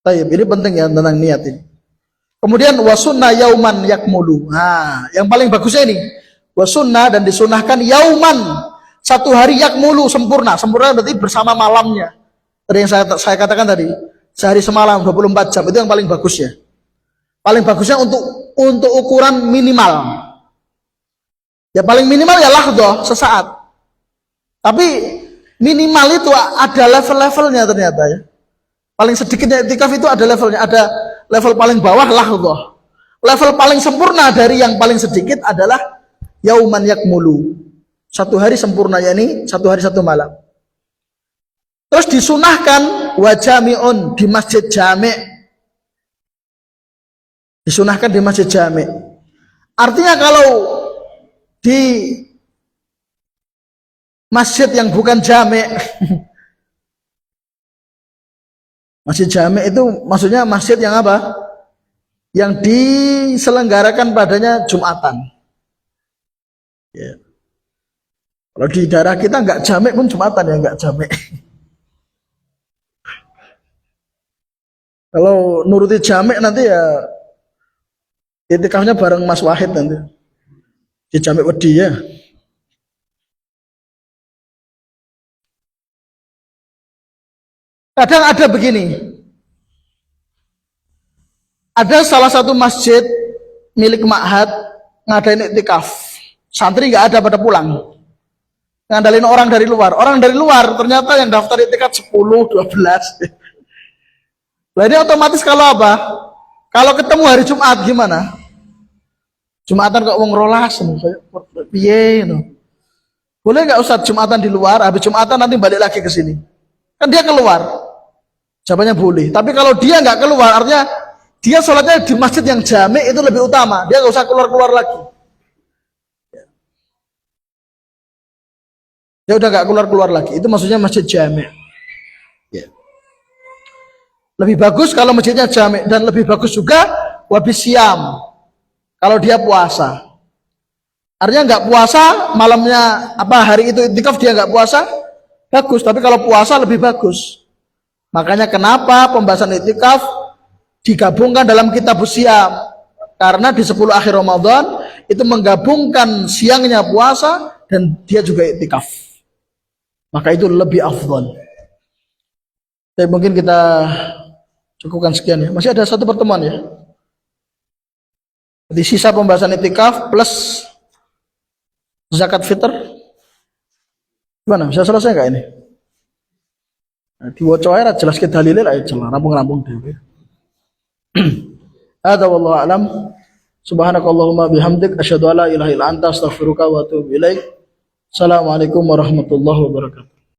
Tayyib, ini penting ya tentang niat ini. Kemudian wasunna yauman yakmulu. Nah, yang paling bagusnya ini wasunna dan disunahkan yauman, 1 hari yakmulu sempurna. Sempurna berarti bersama malamnya. Tadi yang saya katakan tadi, sehari semalam 24 jam itu yang paling bagusnya. Paling bagusnya untuk ukuran minimal. Ya paling minimal ya lahdoh sesaat. Tapi minimal itu ada level-levelnya ternyata ya. Paling sedikitnya iktikaf itu ada levelnya, ada level paling bawah lahdoh. Level paling sempurna dari yang paling sedikit adalah yauman yakmulu. 1 hari sempurna, yakni 1 hari 1 malam. Terus disunahkan wajami'un di masjid jami'. Disunahkan di masjid jami'. Artinya kalau di masjid yang bukan jami', masjid jami' itu maksudnya masjid yang apa? Yang diselenggarakan padanya Jumatan. Ya. Kalau di daerah kita nggak jami' pun Jumatan ya, nggak jami'. Kalau nuruti jami' nanti ya iktikafnya bareng Mas Wahid nanti di jami' wedi ya. Kadang ada begini, ada salah satu masjid milik ma'had ngadain iktikaf, santri nggak ada pada pulang, ngandalin orang dari luar ternyata yang daftar iktikaf 10, 12. Nah ini otomatis kalau apa? Kalau ketemu hari Jumat gimana? Jumatan kok wong rolas, piye no? Boleh nggak Ustadz Jumatan di luar, habis Jumatan nanti balik lagi ke sini? Kan dia keluar, jawabannya boleh. Tapi kalau dia nggak keluar, artinya dia sholatnya di masjid yang jami' itu lebih utama. Dia nggak usah keluar-keluar lagi. Dia udah nggak keluar-keluar lagi. Itu maksudnya masjid jami'. Lebih bagus kalau masjidnya jami' dan lebih bagus juga wabisyam kalau dia puasa. Artinya nggak puasa malamnya hari itu iktikaf dia nggak puasa bagus, tapi kalau puasa lebih bagus. Makanya kenapa pembahasan iktikaf digabungkan dalam kitab Syam, karena di 10 akhir Ramadan itu menggabungkan siangnya puasa dan dia juga iktikaf. Maka itu lebih afdal. Tapi mungkin kita cukupkan sekian ya. Masih ada satu pertemuan ya. Jadi sisa pembahasan itikaf plus zakat fitr. Gimana? Bisa selesai nggak ini? Nah, di wacoairat jelas kita dalilnya lah ya, rampung-rampung deh. Ada wallahu alam. Subhanakallahumma bihamdik asyhadu alla ilaha illa anta astaghfiruka wa atubu ilaik. Assalamualaikum warahmatullahi wabarakatuh.